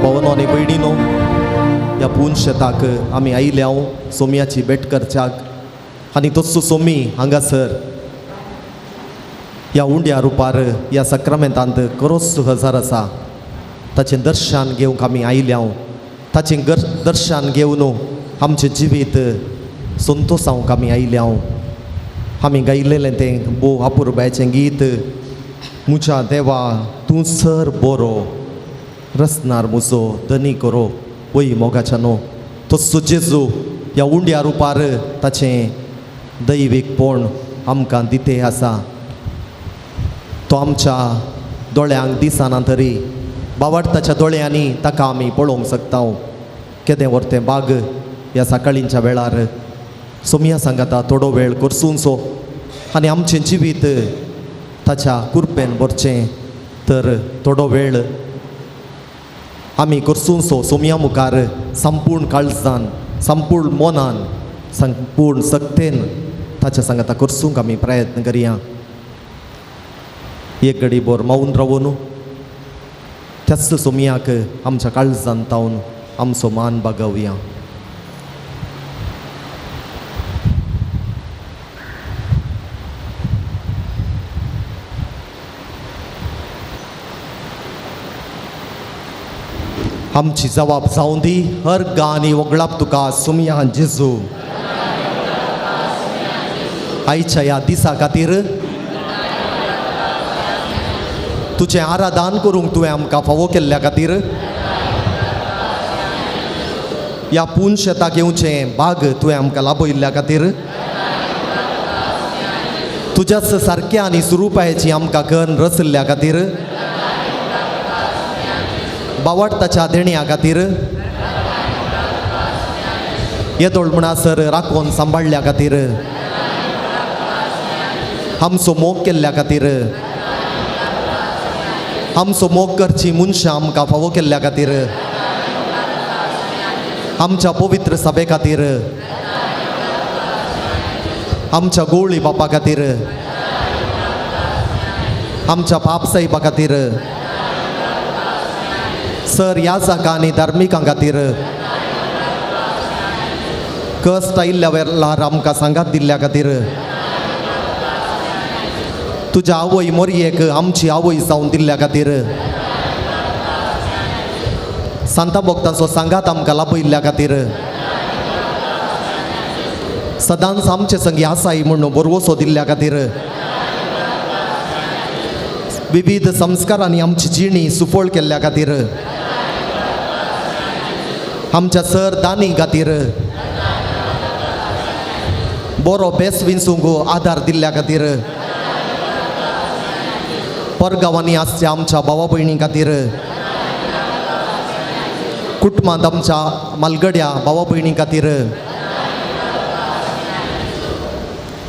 भावांनो भयणीनो, ह्या पून शेताक आमी आयल्या सोमयाची भेट करच्याक आनी तस्सो सोमी हांगासर ह्या उंड्या रुपार ह्या सक्रामेंतांत खरोच हजर आसा. ताचें दर्शन घेवंक आमी आयल्या. ताचें दर्शन घेवन आमचें जिवीत संतोशावंक आमी आयल्या. आमी गायलेलें तें भोव अपुरबायेचें गीत, मुझा देवा तूं सर बरो रसनार मुजो धनी करो वय मोगाच्यानो. तस्सो जेजू ह्या उंड्या रुपार ताचें दैवीकपण आमकां दिते आसा. तो आमच्या दोळ्यांक दिसना तरी बावडताच्या दोळ्यांनी ताका आमी पळोवंक शकता. केदें व्हरतें बाग ह्या सकाळींच्या वेळार सोमया सांगाता थोडो वेळ करसूनचो आनी आमचें जिवीत ताच्या कुरपेन भरचें. तर थोडो वेळ आमी करसूनचो सोमया मुखार संपूर्ण काळजान, संपूर्ण मोनान, संपूर्ण सक्तेन ताच्या सांगाता करसूंक आमी प्रयत्न करया. एक घडी बोर मौन रावून त्याच सोमयाक आमच्या काळजान तावन आमचो मान बागवया. आमची जबाब जावं दी हर गाणी वगळाप तुका सोमया जेजू. आयच्या ह्या दिसा खातीर तुझें आराधन करूंक तुवें आमकां फावो केल्ल्या खातीर, ह्या पून शेताक येवचें भाग तुवें आमकां लाभयल्ल्या खातीर, तुज्याच सारक्या आनी सुरूपायेची आमकां कन रचल्ल्या खातीर, बावडताच्या देण्या खातीर, येदोळ म्हणसर राखून सांबाळल्या खातीर, आमचो मोग केल्ल्या खातीर, आमचो मोग करची मनशां आमकां फावो केल्ल्या खातीर, आमच्या पवित्र सभे खातीर, आमच्या गोवळी बापा खातीर, आमच्या पाप साहिबा खातीर, सर याजकां आनी धार्मिकां खातीर, कश्ट आयिल्ल्या वेळार आमकां सांगात दिल्ल्या खातीर, तुज्या आवय मोरयेक आमची आवय जावन दिल्ल्या खातीर, सांता भक्तांचो सांगात आमकां लाभयल्ल्या खातीर, सदांच आमचे संगी आसाय म्हणून बरवसो दिल्ल्या खातीर, विविध संस्कारांनी आमची जिणी सुफळ केल्ल्या खातीर, आमच्या सर दानी खातीर, बरो बेस विंसूंक आदार दिल्ल्या खातीर, परगांवांनी आसच्या आमच्या भावा भयणी खातीर, कुटुंबांत आमच्या मालगड्या भावा भयणी खातीर.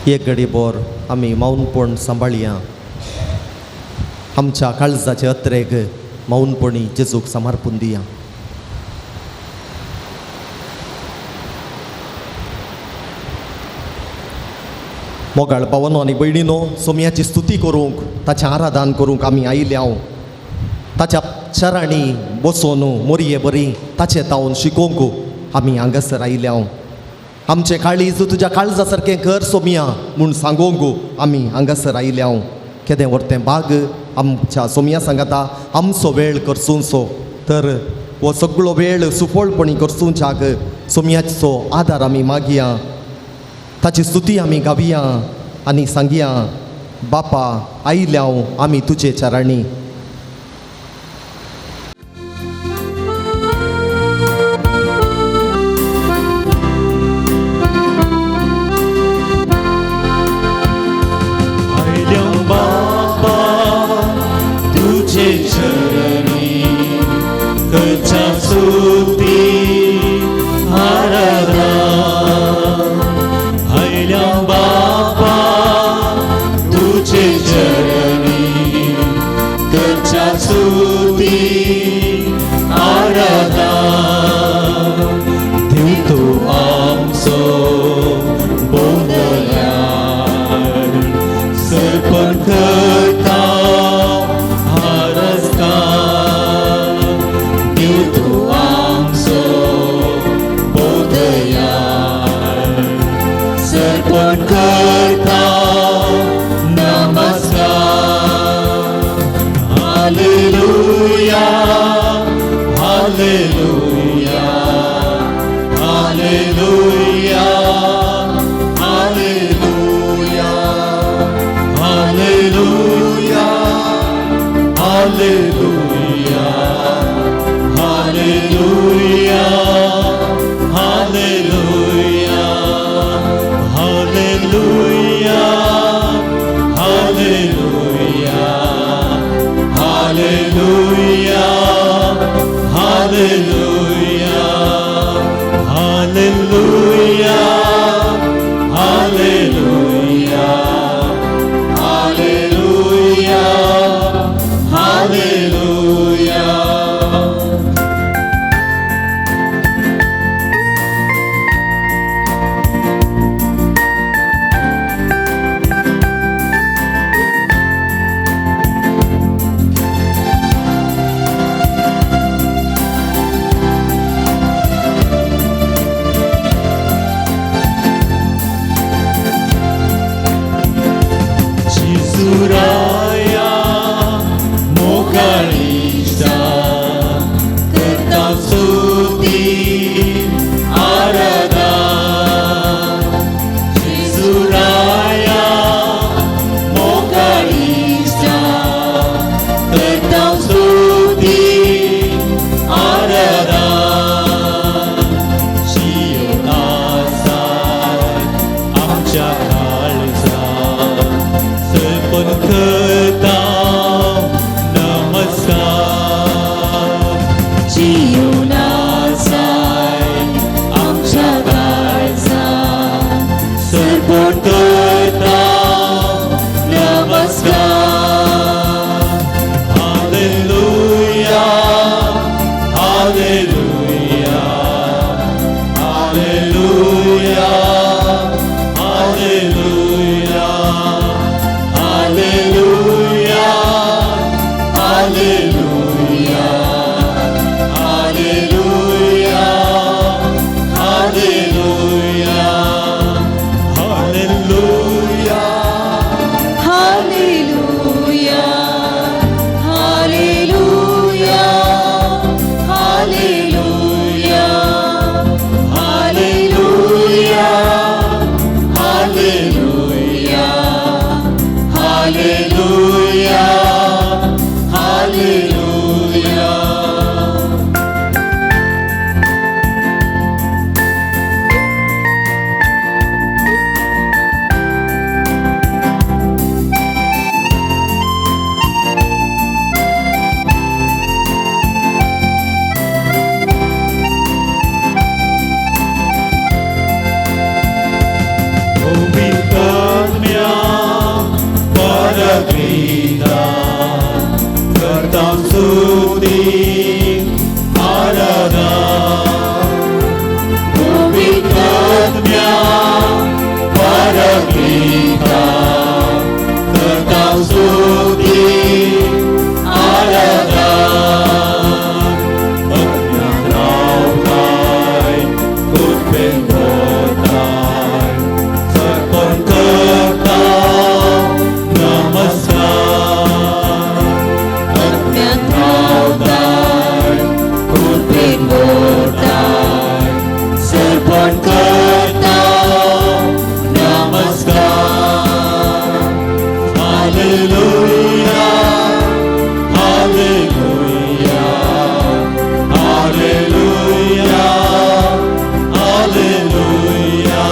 एक घडी बोर आमी मौनपण सांबाळया. आमच्या काळजाचे अत्रेक मौनपणी जेजूक समर्पून दिया. मोगाळ पावनो आनी भयणीनो, सोमयाची स्तुती करूंक, ताचें आराधन करूंक आमी आयिल्ले हांव ताच्या चरांनी बसून मोरये बरी ताचें तावन शिकोवंक आमी हांगासर आयिल्ले हांव. आमचें काळीज तुज्या काळजा सारकें कर सोमया म्हूण सांगोंक आमी हांगासर आयिल्ले हांव. केदें व्हरतें बाग आमच्या सोमया सांगाता आमचो वेळ करसूंचो, तर हो सगळो वेळ सुफळपणी करसूंच्याक सोमयाचो आदार आमी मागया. ताची स्तुती आमी गावया आनी सांगया, बापा आयिल्ले हांव आमी तुजे चरांनी. Suraya Mogali स्तुती आराधना पवित्रत्म्या परगीता सदा स्तुती आराधना अज्ञान रावताय कुटुंब होताय सर्पण करता नमस्कार अज्ञान रावताय कुटुंब होताय सर्पण करता नमस्कार hallelujah hallelujah hallelujah hallelujah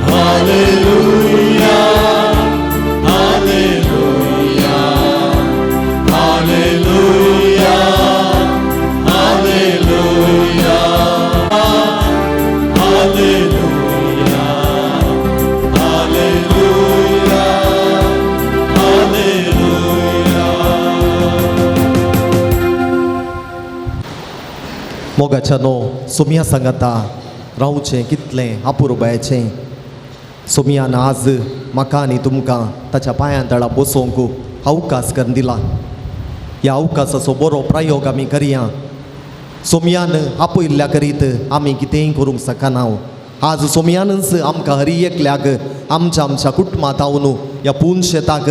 hallelujah hallelujah hallelujah hallelujah hallelujah hallelujah hallelujah मोगाच्या नो सोमिया सांगता रावचें कितलें अपुरबायचें सोमियान आज म्हाका आनी तुमकां ताच्या पांयां तळा बसोवंक अवकाश करून दिला ह्या अवकाशाचो बरो प्रयोग आमी करया सोमियान आपयल्ल्या करीत आमी कितेंय करूंक शकना आज सोमियानच आमकां हरी एकल्याक आमच्या कुटुंबांत हांवन ह्या पून शेताक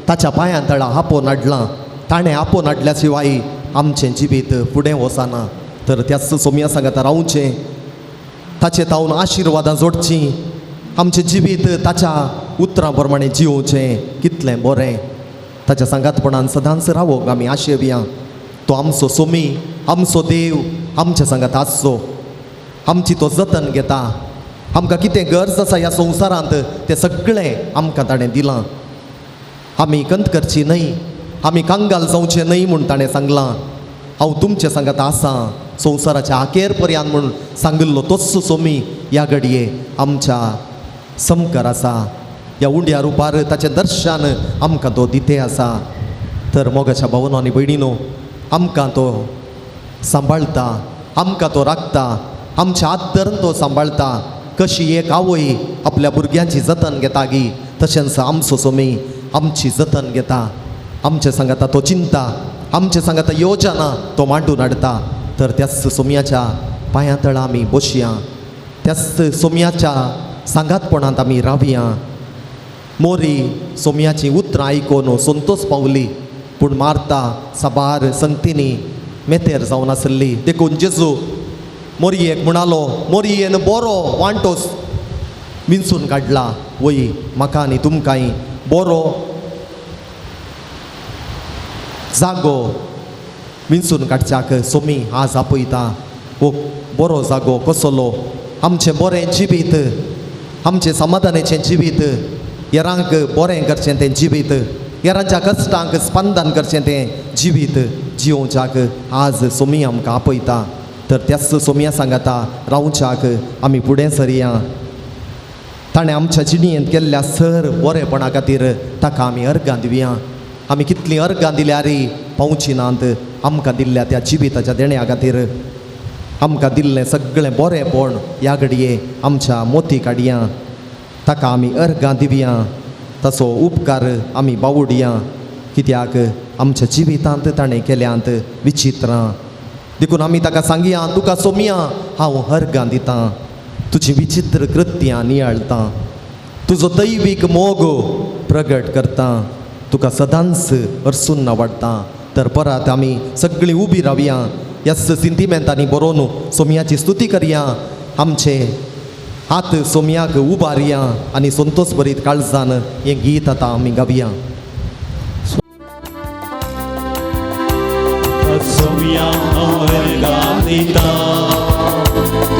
ताच्या पांयां तळा आपोवन हाडलां ताणें आपोवन हाडल्या शिवाय आमचें जिवीत फुडें वचना तर त्याच सोमिया सांगता रावचें ताचे तावन आशिर्वादां जोडचीं आमचें जिवीत ताच्या उतरां प्रमाणें जिवचें कितलें बरें ताच्या सांगातपणान सदांच रावोंक आमी आशेवया तो आमचो सोमी आमचो देव आमच्या सांगात आसचो आमची तो जतन घेता आमकां कितें गरज आसा ह्या संवसारांत तें सगळें आमकां ताणें दिलां आमी कंत करची न्हय आमी कांगाल जावचें न्हय म्हूण ताणें सांगलां हांव तुमचे सांगात आसां संवसाराच्या आखेर पर्यंत म्हूण सांगिल्लो तोच सोमी ह्या घडये आमच्या समकार आसा ह्या उंड्या रुपार ताचें दर्शन आमकां तो दिते आसा तर मोगाच्या भावनो आनी भयणीनो आमकां तो सांबाळटा आमकां तो राखता आमच्या आदरान तो सांबाळता कशी एक आवय आपल्या भुरग्यांची जतन घेता गी तशेंच आमचो सोमी आमची जतन घेता आमचे सांगाता तो चिंता आमचे सांगाता योजना तो मांडून हाडता तर त्याच सोमयाच्या पांयां तळा आमी बसया त्याच सोमयाच्या सांगातपणांत आमी रावया मोरी सोमयाची उतरां आयकोन संतोश पावली पूण मार्ता साबार संगतींनी मेतेर जावन आसली देखून जेजू मोरयेक म्हणालो मोरयेन बरो वांटोस विंचून काडला वय म्हाका आनी तुमकांय बरो जागो विंचून काडच्याक सोमी आज आपयता वो बरो जागो कसलो आमचें बरें जिवीत आमचें समाधानाचें जिवीत हेरांक बरें करचें तें जिवीत हेरांच्या कश्टांक स्पंदन करचें तें जिवीत जिवोवच्याक आज सोमी आमकां आपयता तर त्याच सोमया सांगता रावच्याक आमी फुडें सरया ताणें आमच्या जिणेंत केल्ल्या सर बरेपणा खातीर ताका आमी अर्गां दिवया आमी कितलीं अर्गां दिल्यार पावची नात आमकां दिल्ल्या त्या जिविताच्या देण्या खातीर आमकां दिल्लें सगळें बरेंपण ह्या घडये आमच्या मोती काडया ताका आमी अर्गां दिवया ताचो उपकार आमी बावडया कित्याक आमच्या जिवितांत ताणें केल्यांत विचित्रां देखून आमी ताका सांगया तुका सोमया हांव अर्गां दितां तुजीं विचित्र कृत्यां नियाळटां तुजो दैवीक मोग प्रगट करतां तुका सदांच हरसून नावाडटा तर परत आमी सगळीं उबी रावया ह्या सिंतिमेंतांनी बरोवन सोमयाची स्तुती करया आमचे हात सोमयाक उबारया आनी संतोश भरीत काळजान हें गीत आतां आमी गावया सोमया अर्गां दिता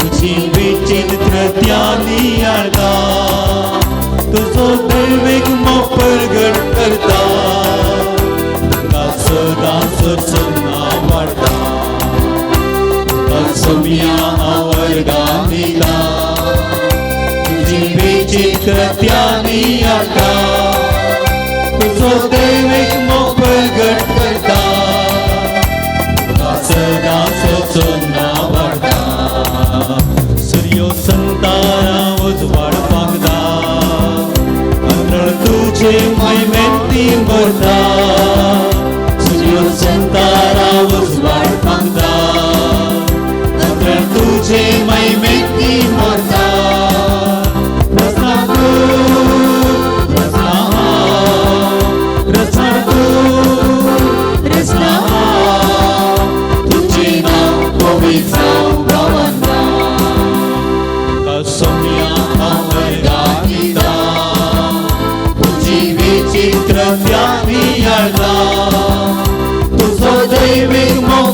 तुजी विचित्र त्यानी अर्गा तुजो दैवीक मोग प्रगट करता तुका सदांच वाडटा सोमया अर्गां दिता तुजी विचित्र त्यानी अर्गा तुजो दैवीक मोग प्रगट करता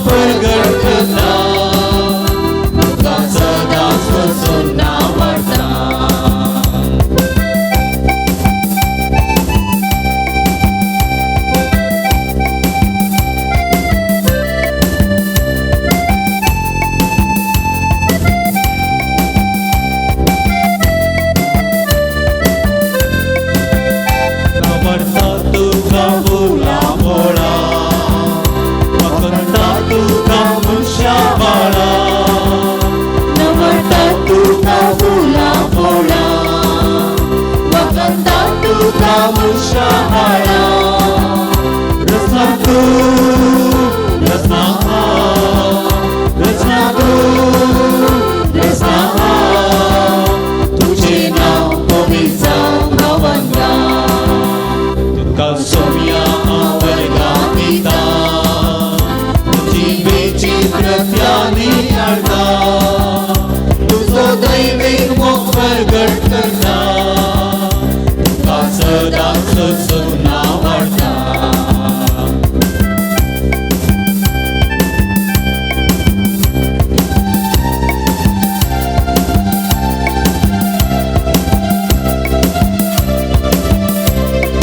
प्रगट करता तुका सदांच वचून आवडटा आवडता तुका फुला मोळा वखणटा तुका मनशा बाळा नवटा तुका फुला फोडा वखणटा तुका मनशा बाळा रस्ना तू रस्ना रस्ना तू रस्ना तुझे नाव पवित्र जावं गवंगा तुका सोम्या वर्गांत येता तुजी विचित्र त्यानी हाडटा तुजो दैवीक मोग प्रगट करता तुका सदांच वचून आवडटा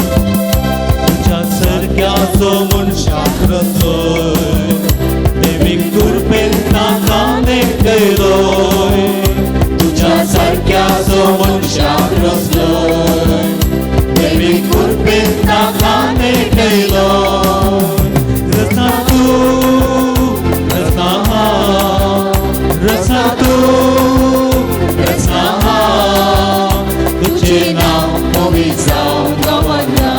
तुझ्या सारक्याचो मनशाक रचोय देवीक कृपेन ताका नेटयलोय तुझ्या सारक्याचो मनशाक रचलोय देवीक कृपेन ताका नेटयलोय रचना तू रचना रचना तू रचना तुझे नाव पवित्र जावं गवंगा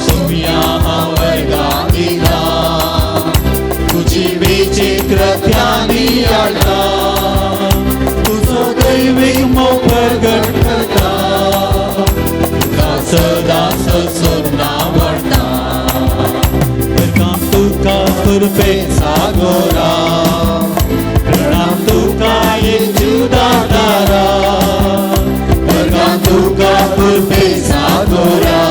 सोम्या वर्गांत येता तुजी विचित्र त्यानी हाडटा तुजो दैवीक मोग प्रगट करता तुका सदांच वचून आवडटा प्रणाम तुका कृपे सागोरा प्रणाम तुका येशू दातारा प्रणाम तुका कृपे सागोरा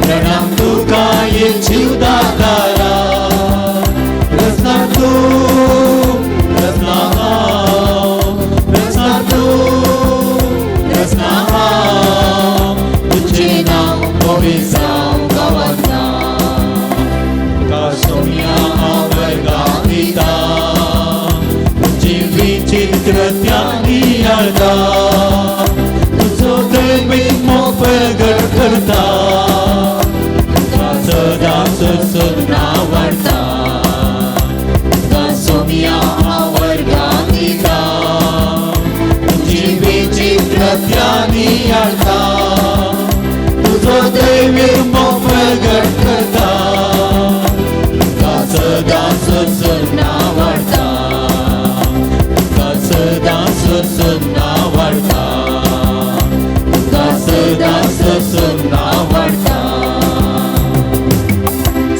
प्रणाम तुका येशू दातारा रस्ना तू रस्ना रस्ना तू रस्ना तुझे नाव पवित्र जावं गवंगा तुका सोम्या वर्गांत येता तुजी विचित्र त्यानी हाडटा तुजो दैवीक मोग प्रगट करता तुका सदांच वचून आवडटा तुका सोम्या वर्गांत येता तुजी विचित्र त्यानी हाडटा तुजो दैवीक मोग प्रगट करता तुका सदांच वचून आवडटा तुका सदांच वचून आवडटा तुका सदांच वचून आवडटा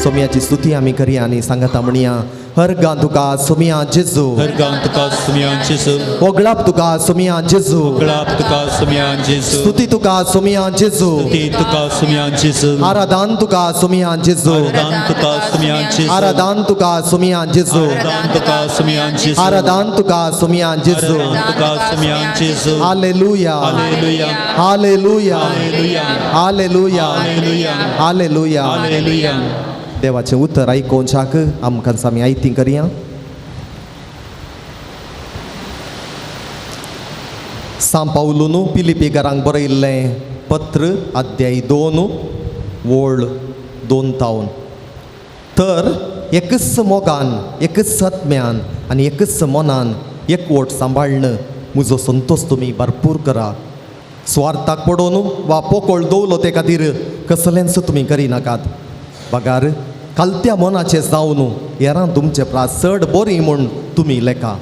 सोम्याची स्तुती आमी करया आनी सांगाता म्हणया हरगां तुका सोम्या जेजू हरगां तुका सोम्या जेजू वगळाप तुका सोम्या जेजू वगळाप तुका सोम्या जेजू स्तुती तुका सोम्या जेजू ती तुका सोम्या जेजू आराधन तुका सोम्या जेजू आराधन तुका सोम्या जेजू आराधन तुका सोम्या जेजू आराधन तुका सोम्या जेजू आराधन तुका सोम्या जेजू आराधन तुका सोम्या जेजू hallelujah hallelujah hallelujah hallelujah hallelujah hallelujah hallelujah hallelujah देवाचें उतर आयकोवच्याक आमकां आमी आयती करया सांत पावलून पिलिपिकारांक बरयल्लें पत्र अध्याय 2 वोळ 2 तावन तर एकच मोगान एकच आत्म्यान आनी एकच मनान एकवट सांबाळन म्हजो संतोष तुमी भरपूर करा स्वार्थाक पडोवन वा पोकळ दवलो ते खातीर कसलेंच तुमी करिनाकात बगार कालत्या मनाचें जावन हेरां तुमचे प्रास चड बरी म्हूण तुमी लेखा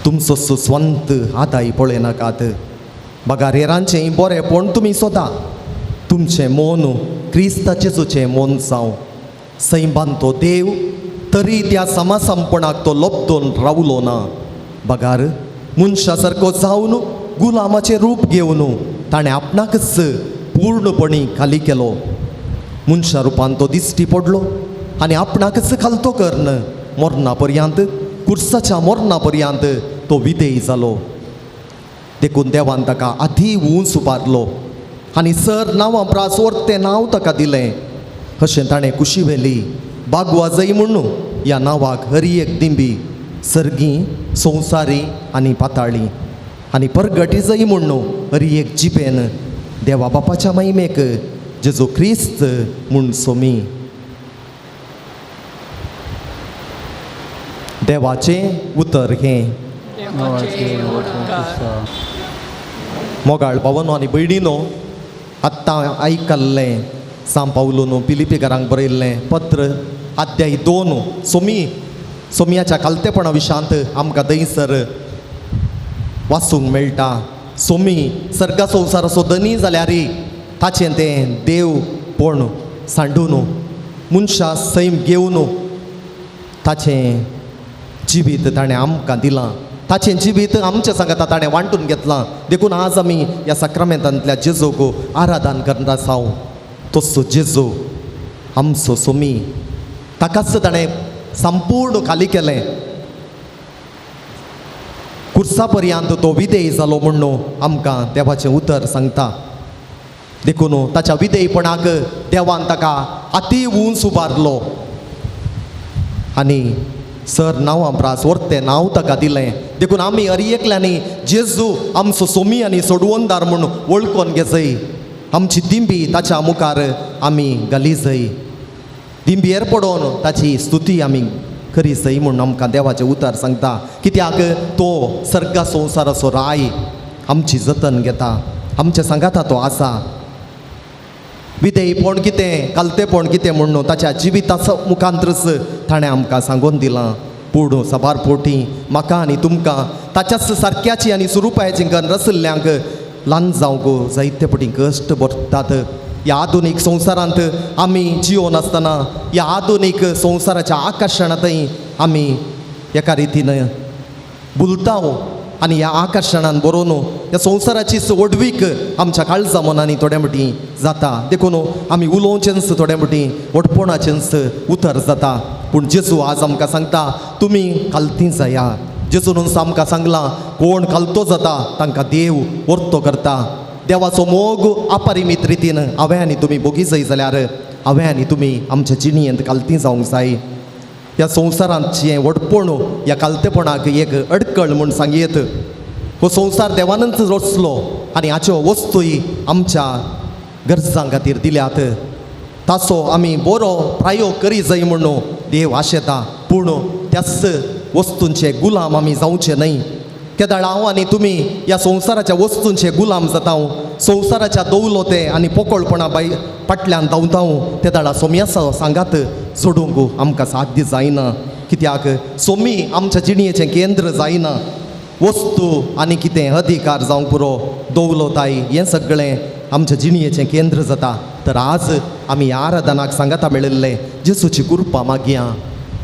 तुमचो सुस्वंत आदाय पळयनाकात बगार हेरांचें बरेंपण तुमी सोदा तुमचें मन क्रिस्ताचें मन जावं सैमान तो देव तरी त्या समासमपणाक तो लबदोन रावलो ना बगार मनशा सारको जावन गुलामाचें रूप घेवन ताणें आपणाकच पूर्णपणी खाली केलो मनशा रुपान तो दिश्टी पडलो आनी आपणाकच खालतो कर्ण मरणा पर्यंत कुर्साच्या मरणा पर्यंत तो विधेय जालो देखून देवान ताका आदी उंच उबारलो आनी सर नांवां प्रास तें नांव ताका दिलें अशें ताणें कुशी व्हेली बागवा जई म्हणून ह्या नांवाक हरी एक दिंबी सर्गी संवसारी आनी पाताळी आनी परगटी जई म्हणून हरी एक जिपेन देवा बापाच्या महिमेक जेजो क्रिस्त म्हूण सोमी देवाचें उतर हें मोगाळ भावनो आनी भयणीनो आत्तां आयकल्लें सांब पावलो पिलिपिकारांक बरयल्लें पत्र अध्याय 2 सोमियाच्या कालतेपणा विशांत आमकां थंयसर वाचूंक मेळटा सोमी सर्गा संवसाराचो धनी जाल्यार ताचें तें देवपण सांडून मनशा सैम घेवन ताचें जिवीत ताणें आमकां दिलां ताचें जिवीत आमच्या सांगाता ताणें वांटून घेतलां देखून आज आमी ह्या साक्रामेंतांतल्या जेजूक आराधन करता आसाव तसो जेजू आमचो सोमी ताकाच ताणें संपूर्ण खाली केलें कुर्सा पर्यंत तो विधेय जालो म्हणून आमकां देवाचें उतर सांगता देखून ताच्या विधेयपणाक देवान ताका अति उंच उबारलो आनी सर नांवां प्रास तें नांव ताका दिलें देखून आमी हर एकल्यांनी जेजू आमचो सोमी आनी सोडवणदार म्हूण वळखून घेजय आमची दिंबी ताच्या मुखार आमी घाली जय दिंबयेर पडोवन ताची स्तुती आमी करी जय म्हूण आमकां देवाचें उतर सांगता कित्याक तो सर्गा संवसाराचो राय आमची जतन घेता आमच्या सांगाता तो आसा विधेयपण कितें कालतेपण कितें म्हणून ताच्या जिविताचो मुखांत्रच ताणें आमकां सांगून दिलां पूण सबार पोटी म्हाका आनी तुमकां ताच्याच सारक्याची आनी स्वरुपाची गन रसल्ल्यांक ल्हान जावंक जायते पटी कश्ट भरतात ह्या आधुनीक संवसारांत आमी जिवन आसतना ह्या आधुनीक संवसाराच्या आकर्शणांतय आमी एका रितीन भुलता आनी ह्या आकर्शणान बरोवन ह्या संवसाराचीच ओडवीक आमच्या काळजा मनांनी थोड्या मटी जाता देखून आमी उलोवचेंच थोड्या मटी ओडपणाचेंच उतर जाता पूण जेजू आज आमकां सांगता तुमी कालतीं जाया जेजून आमकां सांगलां कोण कालतो जाता तांकां देव वर्तो करता देवाचो मोग अपरिमीत रितीन हांवें आनी तुमी बोगी जाय जाल्यार हांवें आनी तुमी आमच्या जिणयेंत कालतीं जावंक जाय ह्या संवसारांचें वडपण ह्या कालतेपणाक एक अडकळ म्हूण सांगयत हो संवसार देवानंच रचलो आनी हाच्यो वस्तूय आमच्या गरजां खातीर दिल्यात ताचो आमी बरो प्रायोग करी जाय म्हणून देव आशेता पूण त्याच वस्तूंचे गुलाम आमी जावचे न्हय केदाळ हांव आनी तुमी ह्या संवसाराच्या वस्तूंचे गुलाम जाता संवसाराच्या दौलते आनी पोकळपणा फाटल्यान धांवता ते दाळा सोम्याचो सांगात सोडूंक आमकां साध्य जायना कित्याक सोमी आमच्या जिणयेचें केंद्र जायना वस्तू आनी कितें अधिकार जावंक पुरो दौलताय हें सगळें आमच्या जिणयेचें केंद्र जाता तर आज आमी आराधनाक सांगाता मेळिल्ले जेजूची कृपा मागया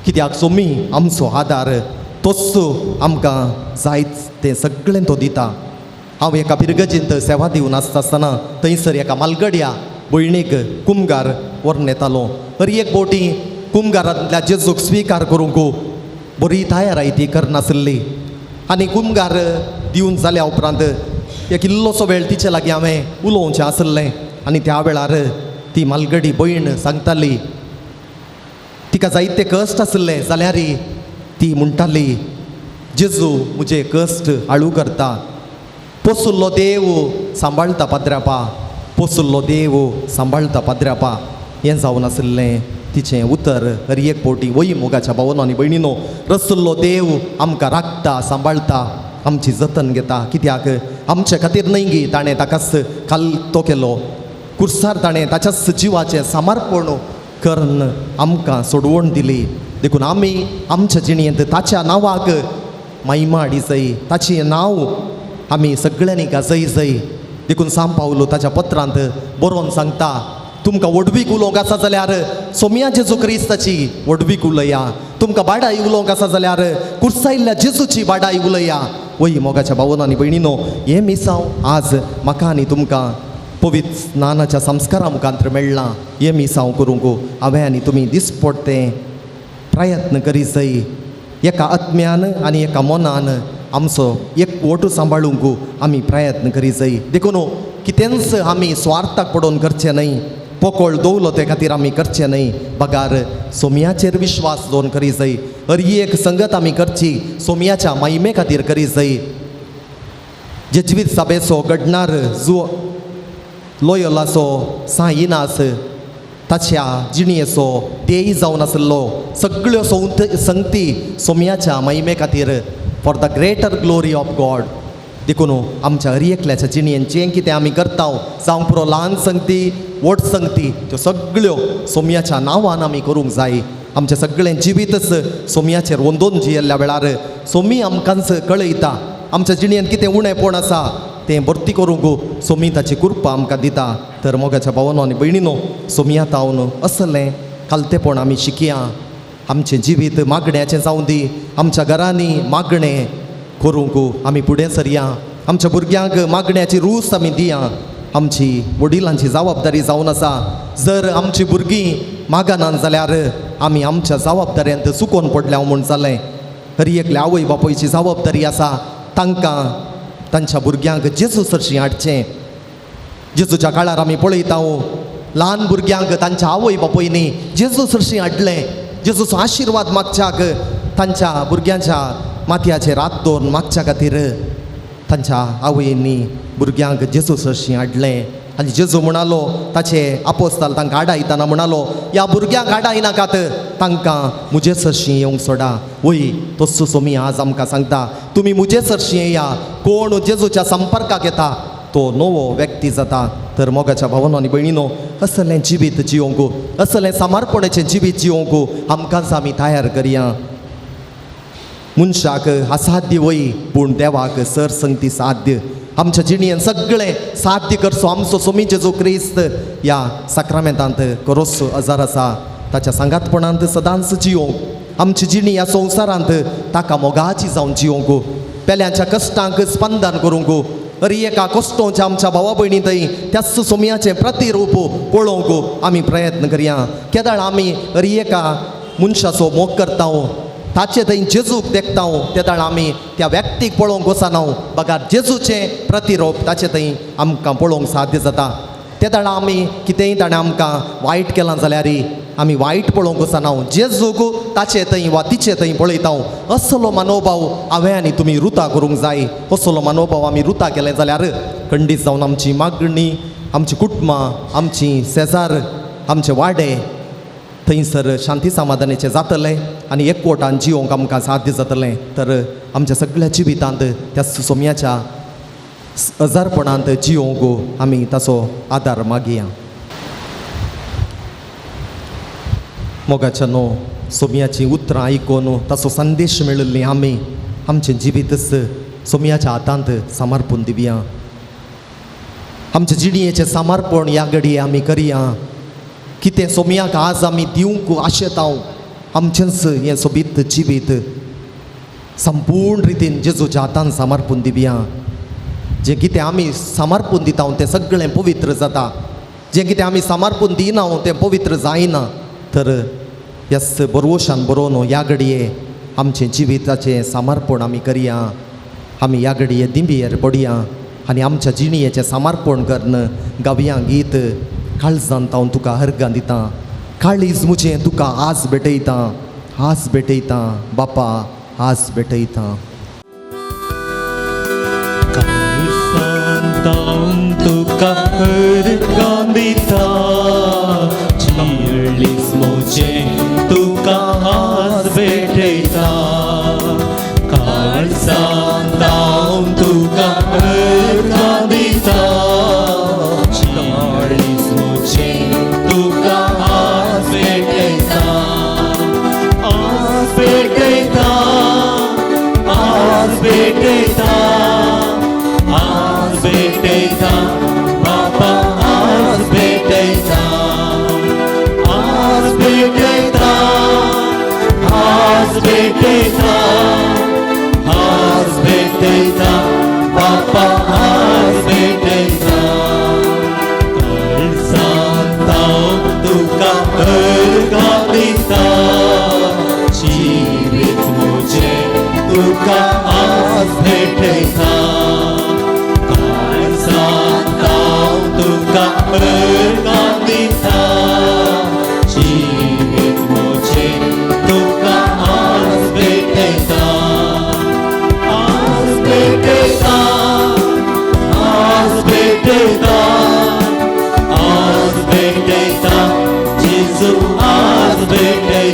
कित्याक सोमी आमचो आदार तोच आमकां जायत तें सगळें तो दिता हांव एका पिरगजींत सेवा दिवन आसतना थंयसर एका मालगड्या भयणीक कुमगार व्हरून येतालो हर एक बोटी कुमगारांतल्या जेजूक स्विकार करूंक बरी तयाराय ती करनासली आनी कुमगार दिवन जाल्या उपरांत एक इल्लोसो वेळ तिचे लागीं हांवें उलोवचें आसलें आनी त्या वेळार ती मालगडी भयण सांगताली तिका जायते कश्ट आसले जाल्यार ती म्हणटाली जेजू म्हजे कश्ट हाळू करता पोसुल्लो देव सांबाळता पाद्रापा पोसुल्लो देव सांबाळता पाद्रापा हें जावन आसलें तिचें उतर हर एक पोटी वही मोगाच्या भावनो आनी भयणीनो रसुल्लो देव आमकां राखता सांबाळता आमची जतन घेता कित्याक आमचे खातीर न्हय गी ताणें ताकाच कालतो केलो कुर्सार ताणें ताच्याच जिवाचें समर्पण करून आमकां सोडवण दिली देखून आमी आमच्या जिणयेंत ताच्या नांवाक महिमा हाडी जाय ताचें नांव आमी सगळ्यांनी गाजय जाय देखून सांब पावलो ताच्या पत्रांत बरोवन सांगता तुमकां वडवीक उलोवंक आसा जाल्यार सोम्या जेजू क्रिस्ताची वडवीक उलया तुमकां बाडाई उलोवंक आसा जाल्यार कुर्सायिल्ल्या जेजूची बाडाई उलया वही मोगाच्या भावनो आनी भयणीनो हे मिसांव आज म्हाका आनी तुमकां पवित्र स्नानाच्या संस्कारा मुखांतर मेळ्ळां हें मी सांग करूंक हांवें आनी तुमी दिसपट्टे प्रयत्न करी जाय एका आत्म्यान आनी एका मनान आमचो एकवट सांबाळूंक आमी प्रयत्न करी जाय देखून कितेंच आमी स्वार्थाक पडोवन करचें न्हय पोकळ दवलो ते खातीर आमी करचें न्हय बगार सोमयाचेर विश्वास दवरून करी जाय हरी एक संगत आमी करची सोमयाच्या महिमे खातीर करी जाय जेजवीत सभेचो घडणार जो लोयोलाचो साईनास ताच्या जिणयेचो तेय जावन आसलो सगळ्यो संगती सोमयाच्या महिमे खातीर for the greater glory of God देखून आमच्या हर एकल्याच्या जिणयेन जें कितें आमी करता जावं पुरो ल्हान संगती व्हड संगती त्यो सगळ्यो सोमयाच्या नांवान आमी करूंक जाय आमचें सगळें जिवीतच सोमयाचेर वंदोवन जियेल्ल्या वेळार सोमी आमकांच कळयता आमच्या जिणयेन कितें उणेंपण आसा तें भरती करूंक सोमी ताची कृपा आमकां दिता तर मोगाच्या भावांनो आनी भयणीनो सोमया तावन असलें कालतेपण आमी शिकया आमचें जिवीत मागण्याचें जावं दी आमच्या घरांनी मागणें करूंक आमी फुडें सरया आमच्या भुरग्यांक मागण्याची रूच आमी दिया आमची वडिलांची जबाबदारी जावन आसा जर आमची भुरगीं मागनात जाल्यार आमी आमच्या जबाबदाऱ्यांत चुकोवन पडल्या म्हूण जालें हरी एकल्या आवय बापूयची जबाबदारी आसा तांकां तांच्या भुरग्यांक जेजू सरशी हाडचें जेजूच्या काळार आमी पळयता ल्हान भुरग्यांक तांच्या आवय बापूयनी जेजू सरशी हाडलें जेजूचो आशिर्वाद मागच्याक तांच्या भुरग्यांच्या माथ्याचेर हात दवरून मागच्या खातीर तांच्या आवयनी भुरग्यांक जेजू सरशी हाडलें आनी जेजू म्हणालो ताचे आपोस्ताल तांकां आडायतना म्हणालो ह्या भुरग्यांक आडायनाकात तांकां मुजे सरशी येवंक सोडा वय तस्सो सोमी आज आमकां सांगता तुमी मुजे सरशी येया कोण जेजूच्या संपर्काक येता तो नवो व्यक्ती जाता तर मोगाच्या भावांनो आनी भयणीनो असलें जिवीत जियोंक असलें समर्पणाचें जिवीत जियोंक आमकांच आमी तयार करया मनशाक असाध्य वय पूण देवाक सर संगती साध्य आमच्या जिणयेन सगळें साध्य करचो आमचो सोमी जेजू क्रिस्त ह्या साक्रामेंतांत करोस हजर आसा ताच्या सांगातपणांत सदांच जियोंक आमची जिणी ह्या संवसारांत ताका मोगाची जावन जियोंक पेल्यांच्या कश्टांक स्पंदन करूंक हरी एका कश्टोच्या आमच्या भावा भयणी थंय त्याच सोमयाचें प्रतिरूप पळोवंक आमी प्रयत्न करया केदाळ आमी हरी एका मनशाचो मोग करता ताचे थंय जेजूक देखता तेदाळ आमी त्या व्यक्तीक पळोवंक वचना बगार जेजूचें प्रतिरूप ताचे थंय आमकां पळोवंक साध्य जाता तेदाळ आमी कितेंय ताणें आमकां वायट केलां जाल्यार आमी वायट पळोवंक वचना जेजूक ताचे थंय वा तिचे थंय पळयता असलो मनोभाव हांवें आनी तुमी रुता करूंक जाय असलो मनोभाव आमी रुता केलें जाल्यार खंडीत जावन आमची मागणी आमची कुटुंबां आमची शेजार आमचे वाडे थंयसर शांती समाधानाचें जातलें आनी एकवटान जियोंक आमकां साध्य जातलें तर आमच्या सगळ्या जिवितांत त्या सोमयाच्या हजारपणांत जियोंक आमी ताचो आदार मागया मोगाच्या न्हू सोमयाची उतरां आयकून ताचो संदेश मेळिल्ली आमी आमचें जिवीतच सोमयाच्या हातांत समर्पून दिवया आमच्या जिणयेचें समर्पण ह्या घडये आमी करया कितें सोमयाक आज आमी दिवंक आशेता आमचेंच हें सोबीत जिवीत संपूर्ण रितीन जेजूच्या हातान समर्पून दिवया जें कितें आमी समर्पून दिता तें सगळें पवित्र जाता जें कितें आमी समर्पून दिना तें पवित्र जायना तर ह्याच बरोवशान बरोवन ह्या घडये आमचें जिविताचें समर्पण आमी करया आमी ह्या घडये दिंबयेर पडया आनी आमच्या जिणयेचें समर्पण करन गावया गीत काळजांत हांव तुका हर्गां दितां काळीज मुजें तुका आज भेटयतां बापा आज भेटयतां तुका हर्गां दितां काळीज मुजें तुका आज भेटयतां काळजांत हांव तुका हर्गां दितां काळीज मुजें तुका आज भेटयतां बापा आज भेटयतां बापा आज भेटयतां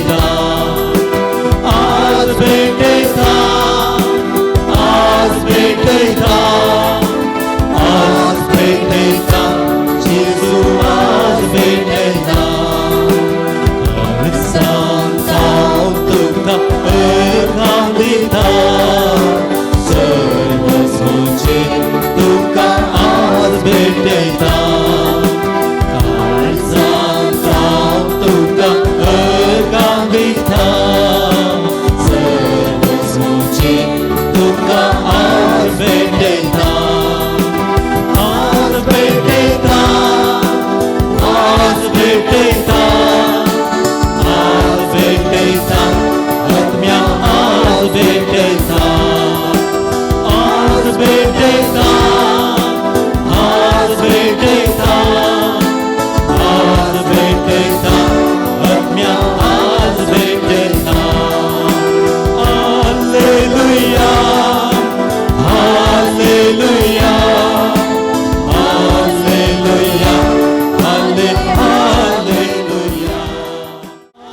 भेटयता आज भेटयता आज भेटयता आज भेटयता जेजू आज भेटयता सांगता तुका अर्थान दिता सर्वस्वचे तुका आज भेटयता सांगता तुका अर्थान दिता सर्वस्वचे तुका आज भेटयता आज भेटयता आज भेटयता आज भेटयता आत्म्या आज भेटयता आज भेटयता आज भेटयता आज भेटयता आत्म्या आज भेटयता hallelujah hallelujah hallelujah hallelujah hallelujah hallelujah hallelujah hallelujah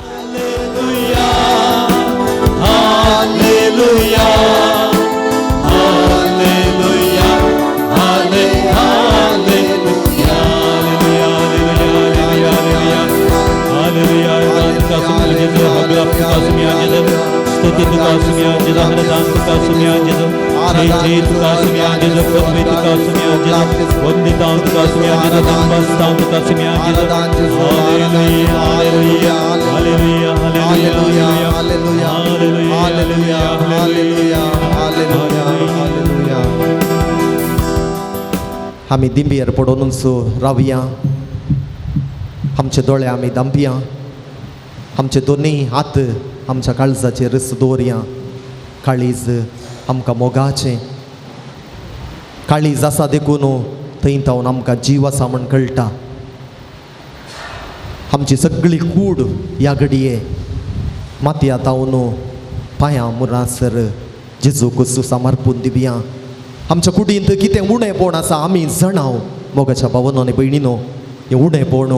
स्तुति तुका सुम्याजिद हरदान तुका सुम्याजिद जय तुका सुम्याजिद पृथ्वी तुका सुम्याजिद वंदिता तुका सुम्याजिद धम्मस्ता तुका सुम्याजिद hallelujah hallelujah hallelujah hallelujah hallelujah hallelujah hallelujah hallelujah hallelujah. आमी दिंबीर पडून रावया आमचे दोळे आमी दांपया आमचे दोनी हात आमच्या काळजाचेर दवरया काळीज आमकां मोगाचें काळीज आसा देखून थंय तावन आमकां जीव आसा म्हण कळटा आमची सगळी कूड ह्या घडये मातयां तावन पांयां मुरासर जेजूक समर्पून दिवया आमच्या कुडींत कितें उणेंपण आसा आमी जाणाव मोगाच्या भावनो आनी भयणीनो हें उणेंपण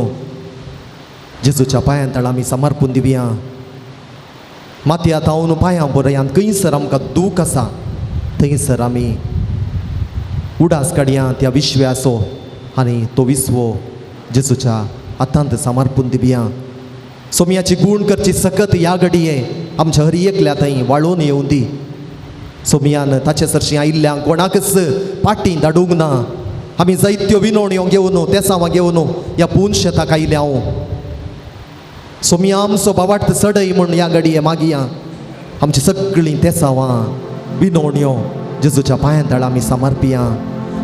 जेजूच्या पांयां तळ आमी समर्पून दिवया मातयां तावन पांयां बरयान खंयसर आमकां दूख आसा थंयसर आमी उडास काडया त्या विश्वासो आनी तो विस्वो जेजूच्या हातांत समर्पून दिवया सोमयाची गुण करची सकत ह्या घडये आमच्या हर एकल्या थंय वाळून येवं दी सोमयान ताचे सरशी आयिल्ल्यांक कोणाकच पाटी धाडूंक ना आमी जायत्यो विनवण्यो घेवन तेसांवां घेवन ह्या पूण शेताक आयल्या हांव सोमया आमचो भावार्थ चडय म्हूण ह्या घडये मागया आमची सगळीं तेसांवां विनवण्यो जेजूच्या पांयां तळ आमी समर्पया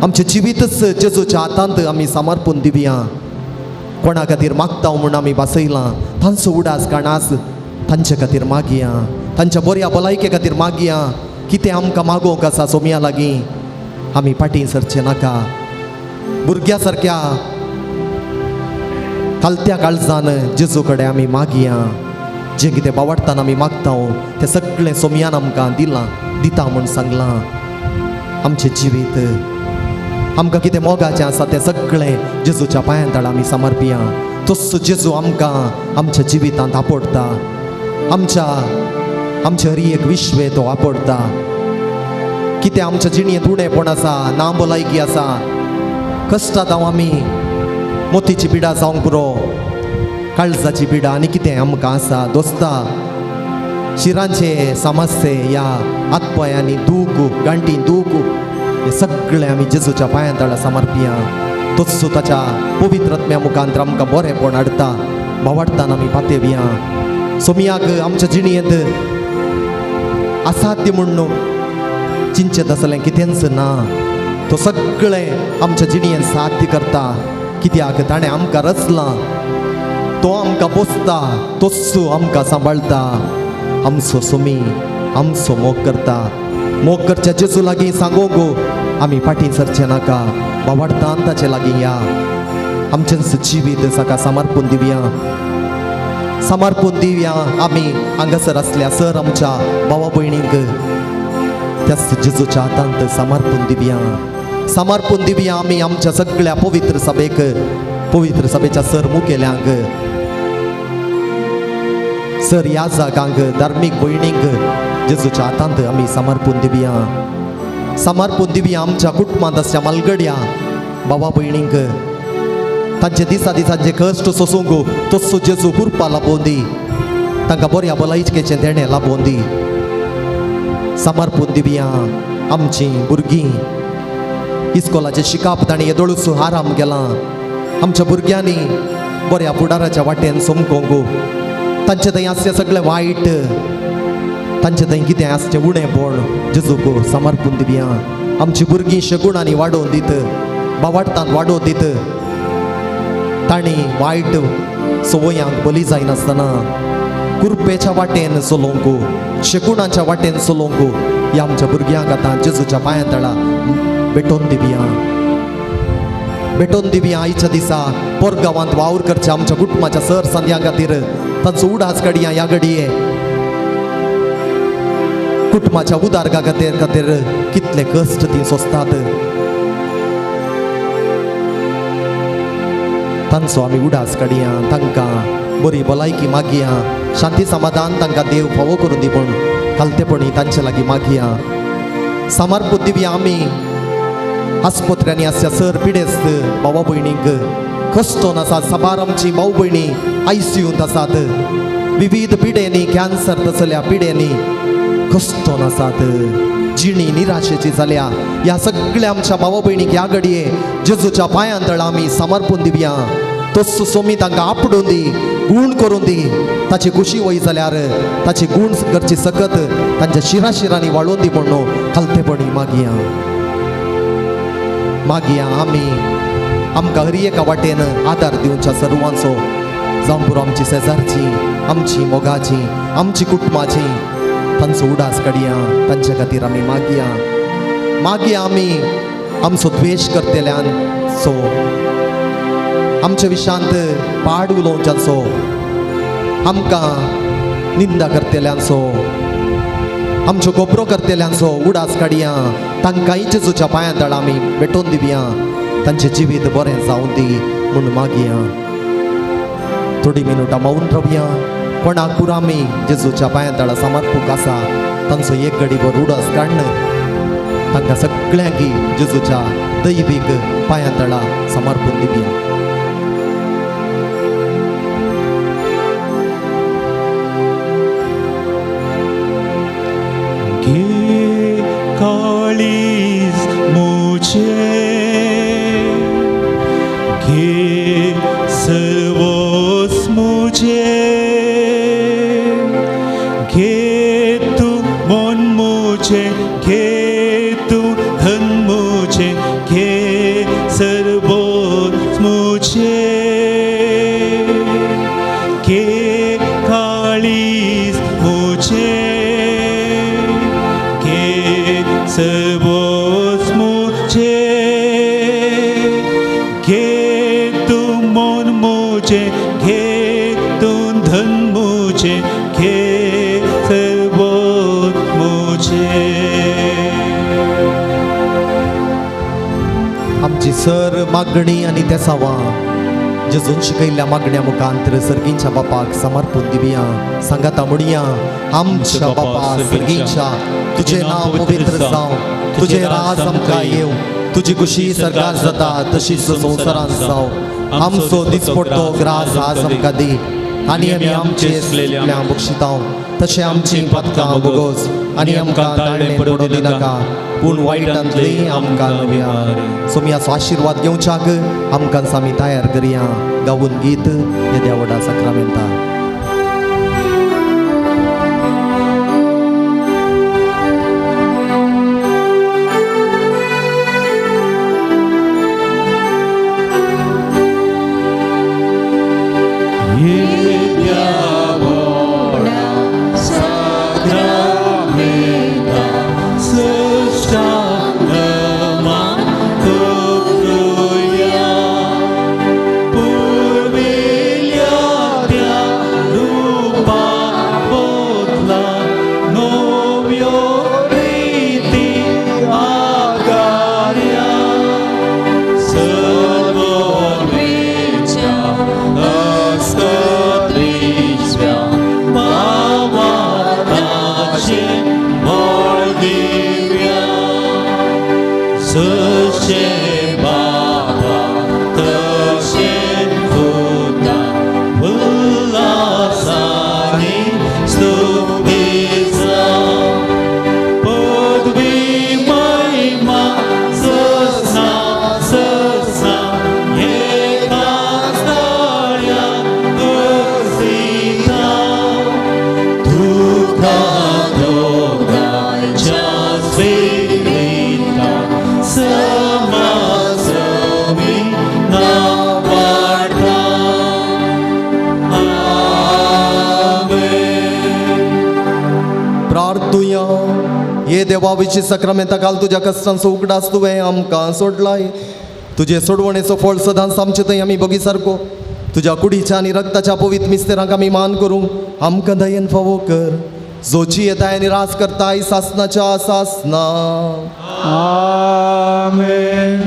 आमचें जिवीतच जेजूच्या हातांत आमी समर्पून दिवया कोणा खातीर मागता म्हूण आमी बसयलां तांचो उडास काणास तांचे खातीर मागया तांच्या बऱ्या भलायके खातीर मागया कितें आमकां मागोवंक आसा सोमया लागीं आमी फाटीं सरचे नाका भुरग्या सारक्या कालत्या काळजान जेजू कडेन आमी मागया जें कितें बावडटान आमी मागता तें सगळें सोमयान आमकां दिलां दिता म्हूण सांगलां आमचें जिवीत आमकां कितें मोगाचें आसा तें सगळें जेजूच्या पांयां तळ आमी समर्पया तसो जेजू आमकां आमच्या जिवितांत आपडटा आमचे हर एक विश्वे तो आपडटा कितें आमच्या जिणेंत उणेंपण आसा ना भलायकी आसा कश्टांत हांव आमी मोतीची पिडा जावंक पुरो काळजाची पिडा आनी कितें आमकां आसा दोस्ता शिरांचे समस्ये या हातपांयांनी दूख गांठी दूख हे सगळें आमी जेजूच्या पांयां तळ समर्पया तोच ताच्या पवित्रत्म्या मुखांतर आमकां बरेंपण हाडटा भावार्थान आमी पातयवया सोमयाक आमच्या जिणेंत असाध्य म्हणून चिंचत आसलें कितेंच ना तो सगळें आमच्या जिणेंत साध्य करता कित्याक ताणें आमकां रचलां तो आमकां पोसता तोच आमकां सांबाळटा आमचो सोमी आमचो मोग करता मोग करच्या जेजू लागीं सांगोंक आमी फाटीं सरचे नाका भावार्थान ताचे लागीं या आमचें जिवीत ताका समर्पून दिवया आमी हांगासर आसल्या सर आमच्या भावा भयणींक त्याच जेजूच्या हातांत समर्पून दिवया आमी आमच्या सगळ्या पवित्र सभेच्या सर मुखेल्यांक सर ह्या जागांक धार्मीक भयणींक जेजूच्या हातांत आमी समर्पून दिवया आमच्या कुटुंबांत आसच्या मालगड्या भावा भयणींक तांचे दिसांचे कश्ट सोसूंक तस्सो जेजू कृपा लाभोवन दी तांकां बऱ्या भलायकेचें देणें लाभोवन दी समर्पून दिवया आमची भुरगीं इस्कोलाचें शिकाप तांणी येदोळूच आराम केलां आमच्या भुरग्यांनी बऱ्या फुडाराच्या वाटेन सोमकोंक तांचे थंय आसचें सगळें वायट तांचे थंय कितें आसचें उणेंपण जेजूक समर्पून दिवया आमची भुरगीं शगुणांनी वाडोवन दीत बावार्थांत वाडोवन दीत तांणी वायट संवयांक बली जायनासतना कुरपेच्या वाटेन चलोवंक शगुणाच्या वाटेन चलोवंक ह्या आमच्या भुरग्यांक आतां जेजूच्या पांया तळा भेटोवन दिवया आयच्या दिसा परगांवांत वावर करचे आमच्या कुटुंबाच्या सर संद्यां खातीर तांचो उडास काडया ह्या घडये कुटुंबाच्या उदारगा खातीर कितले कश्ट ती सोंसतात तांचो आमी उडास काडया तांकां बरी भलायकी मागया शांती समाधान तांकां देव फावो करून दी पूण खालतेपणी तांचे लागीं मागया समर्पून दिवया आमी आस्पत्र्यांनी आसच्या सर पिडेस्त भावा भयणींक कश्टोन आसात साबार आमची भाऊ भयणी ICUंत आसात विविध पिडेनी कॅन्सर तसल्या पिडेनी कश्टोन आसात जिणी निराशेची जाल्या ह्या सगळ्या आमच्या भावा भयणीक ह्या घडये जेजूच्या पांयां तळा आमी समर्पून दिवया तस्सो सोमी तांकां आपडून दी गुण करून दी ताची खुशी वय जाल्यार ताची गुण करची सकत तांच्या शिराशिरांनी वाळोवन दी म्हणून खालतेपणी मागया आमी आमकां हर एका वाटेन आदार दिवच्या सर्वांचो जावं पुरो आमची शेजारची आमची मोगाची आमची कुटुंबाची तांचो उडास काडया तांचे खातीर आमी मागया आमी आमचो द्वेश करतेल्यांचो आमच्या विशांत पाड उलोवच्यांचो आमकां निंदा करतेल्यांचो आमच्यो गोबरो करतेल्यांचो उडास काडया तांकांय जेजूच्या पांयां तळा आमी भेटोवन दिवया तांचें जिवीत बरें जावं दी म्हूण मागया थोडी मिनटां मौन रावया कोणाक पुरो आमी जेजूच्या पांयां तळा समर्पूंक आसा तांचो एक घडीभर उडास काडन तांकां सगळ्यांक जेजूच्या दैवीक पांयां तळा समर्पून दिवया काळीज मुझे घे सर्वोस मुझे घे तू मन मुझे घे तू धन मुझे घे सर्वोस मुझे घे काळीज मुझे सर्वोस मुझे घे तू मन मुझे घे तू धन मुझे घे सर्वोस मुझे आमची सर मागणी आनी तेसावां जेजून शिकयल्ल्या मागण्या मुखांतर सर्गींच्या बापाक समर्पून दिवया सांगाता म्हणया आमच्या बापा सर्गींच्या तुझे नाव पवित्र जावं तुझे राज आमकां येवं तुजी खुशी सरकार जाता तशीच संवसारांत जावं आमचो दिसपट्टो ग्रास आज आमकां दी आनी आमी आमचे असलेल्या बक्षितांव तशें आमची पदकां भोगोस आनी आमकां ताळणे पडोवं दिनाका पूण वायटांतली आमकां नव्या सोमयाचो आशिर्वाद घेवच्याक आमकां आमी तयार करया गावून गीत हे देवडा सक्रामेंता Purvilya हे देवाविची सक्रमेंता काल तुझ्या कष्टांचो उगडास तुवें आमकां सोडलाय. तुजे सोडवणेचो फळ सदांच आमचे थंय आमी बगी सारको. तुज्या कुडीच्या आनी रक्ताच्या पवित्र मिस्तेरांक आमी मान करूंक आमकां दयेन फावो कर. जोची येताय आनी रास करताय सासनाच्या सासना. आमेन.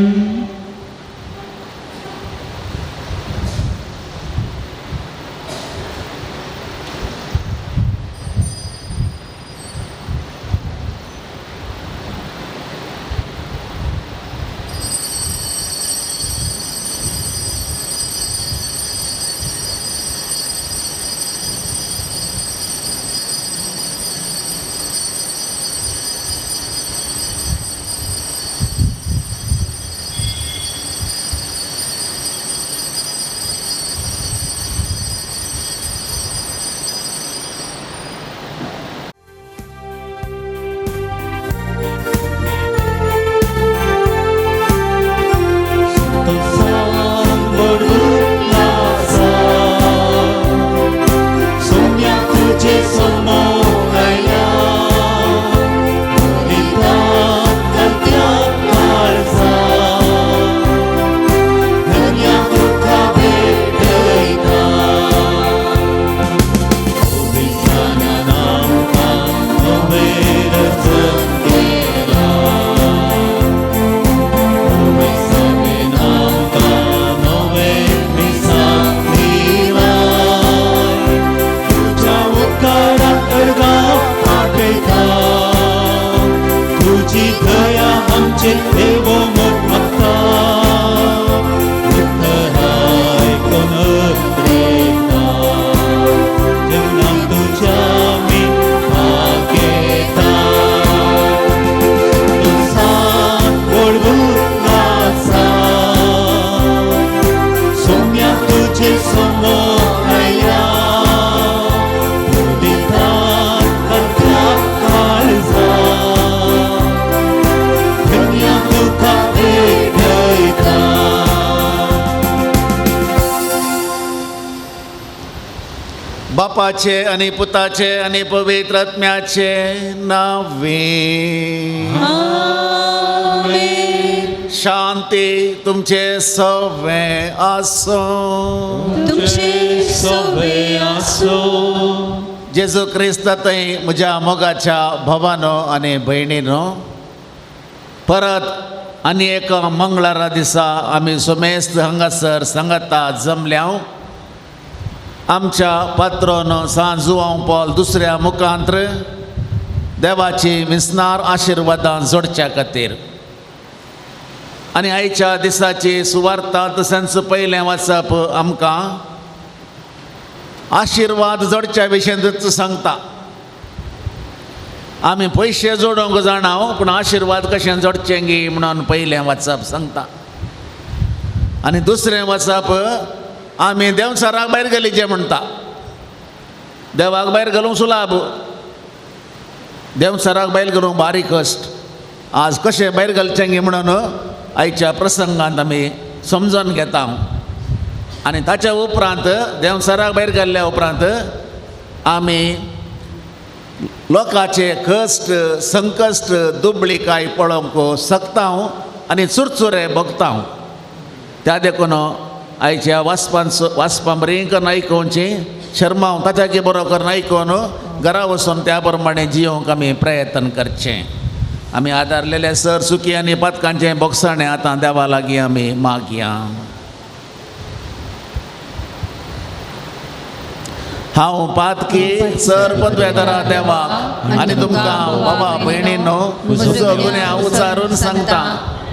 बापाचे आणि पुताचे आणि पवित्र आत्म्याचे नावे. शांती तुमचे सवे आसो. तुमचे सवे आसो. जेजू क्रिस्तातय म्हज्या मोगाच्या भावानो आनी भयणीनो, परत आनी एक मंगळारा दिसा आमी सोमेस्त हांगासर सांगाता जमल्या. आमच्या पात्रोन सांज जुवांव पॉल दुसऱ्या मुखांतर देवाची मिसनार आशिर्वादां जोडच्या खातीर आनी आयच्या दिसाची सुवार्ता तशेंच पयलें वाचप आमकां आशिर्वाद जोडच्या विशयीच सांगता. आमी पयशे जोडूंक जाणाव पूण आशिर्वाद कशें जोडचें गी म्हणून पयलें वाचप सांगता. आनी दुसरें वाचप आमी देंवचाराक भायर गेलीचे म्हणटा. देवाक भायर घालूंक सुलाब, देंवचाराक भायर घालूंक बारीक कश्ट. आज कशें भायर घालचें गी म्हणून आयच्या प्रसंगांत आमी समजून घेता. आनी ताच्या उपरांत देंवचाराक भायर घाल्ल्या उपरांत आमी लोकांचे कश्ट संकश्ट दुबळीकाय पळोवंक शकता आनी चुरचुरे भोगता. त्या देखून आयच्या वाचपां बरीं करून आयकोवची, शर्माव ताच्या बरोबर आयकोवन घरा वचून त्या प्रमाणे जियोंक आमी प्रयत्न करचें. आमी आदारलेले सर सुखी आनी पातकांचें बोगसाणें आतां देवा लागीं आमी मागया. हांव पातकी सर पदवेदारा देवाक आनी तुमकां बाबा भयणीनो तुजो गुन्या उचारून सांगता.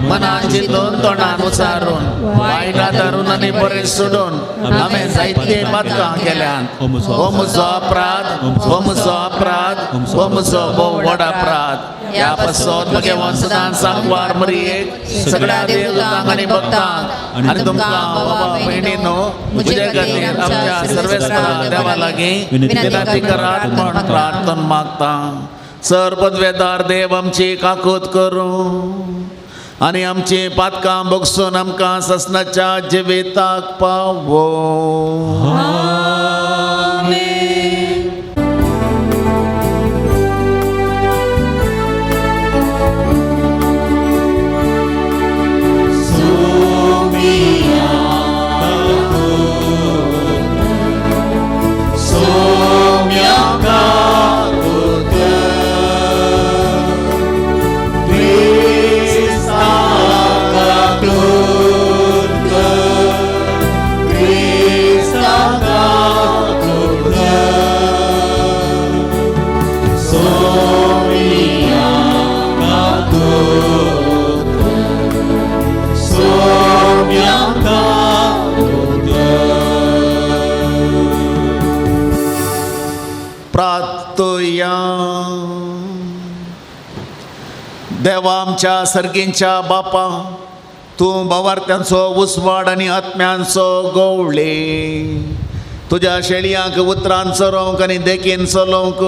मनान चिंतून तोंडान उचारून वायट आदारून आनी बरें सोडून हांवें जायते पातकां केल्यात. हो म्हजो अपराध, हो म्हजो अपराध, हो म्हजो भोव व्हड अपराध. ह्या पासत म्हगे वंशदान सांगवार मरयेक सगळ्या देवतांक आनी भक्तांक आनी तुमकां बाबा भयणीनो म्हजे खातीर आमच्या सर्वेस्परा देवा लागीं विनंती करात म्हण प्रार्थना मागता. सर पदवेदार देव आमची काकूत करूं आनी आमची पातकां भोगसून आमकां ससनाच्या जिविताक पावो. प्रार्थया. देवा आमच्या सर्गींच्या बापा, तूं भावार्थ्यांचो उसवाड आनी आत्म्यांचो गवळे. तुज्या शेळयांक उतरांचो रोंक आनी देखीन चलोवंक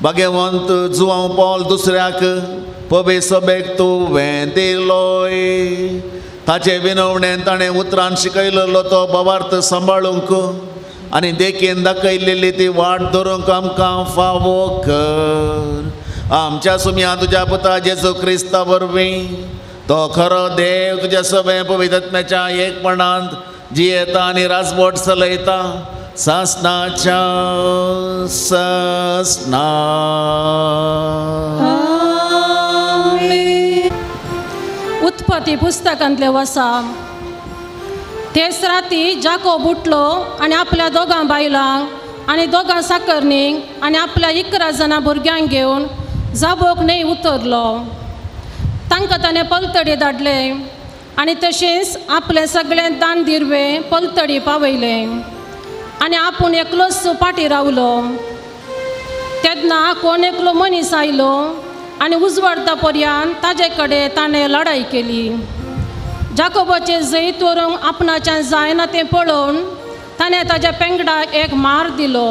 भाग्यवंत जुवांव पॉल दुसऱ्याक पबे सभेक तुवें दिलोय. ताचे विनवणेन ताणें उतरान शिकयलेलो तो भावार्थ सांबाळूंक आनी देखीन दाखयलेली ती वाट धरूंक आमकां फावो कर. आमच्या सुमया तुज्या पुता जेजू क्रिस्ता वरवीं तो खरो देव तुज्या सभे पवित्र आत्म्याच्या एकपणांत जियेता आनी राजवट चलयता सासणाच्या ससना. उत्पत्ती पुस्तकांतले वसा. तेच राती जाकोब उठलो आनी आपल्या दोगां बायलांक आनी दोगां साकरणींक आनी आपल्या 11 जाणां भुरग्यांक घेवन जाबोक न्हंय उतरलो. तांकां ताणें पलतडी धाडले आनी तशेंच आपले सगळें दान दिर्वे पलतडी पावयले आनी आपूण एकलोच पाटी रावलो. तेन्ना कोण एकलो मनीस आयलो आनी उजवाडता पर्यंत ताजे कडेन ताणें लढाई केली. जाकोबाचे जैत व्हरूंक आपणाच्यान जायना तें पळोवन ताणें ताज्या पेंगडाक एक मार दिलो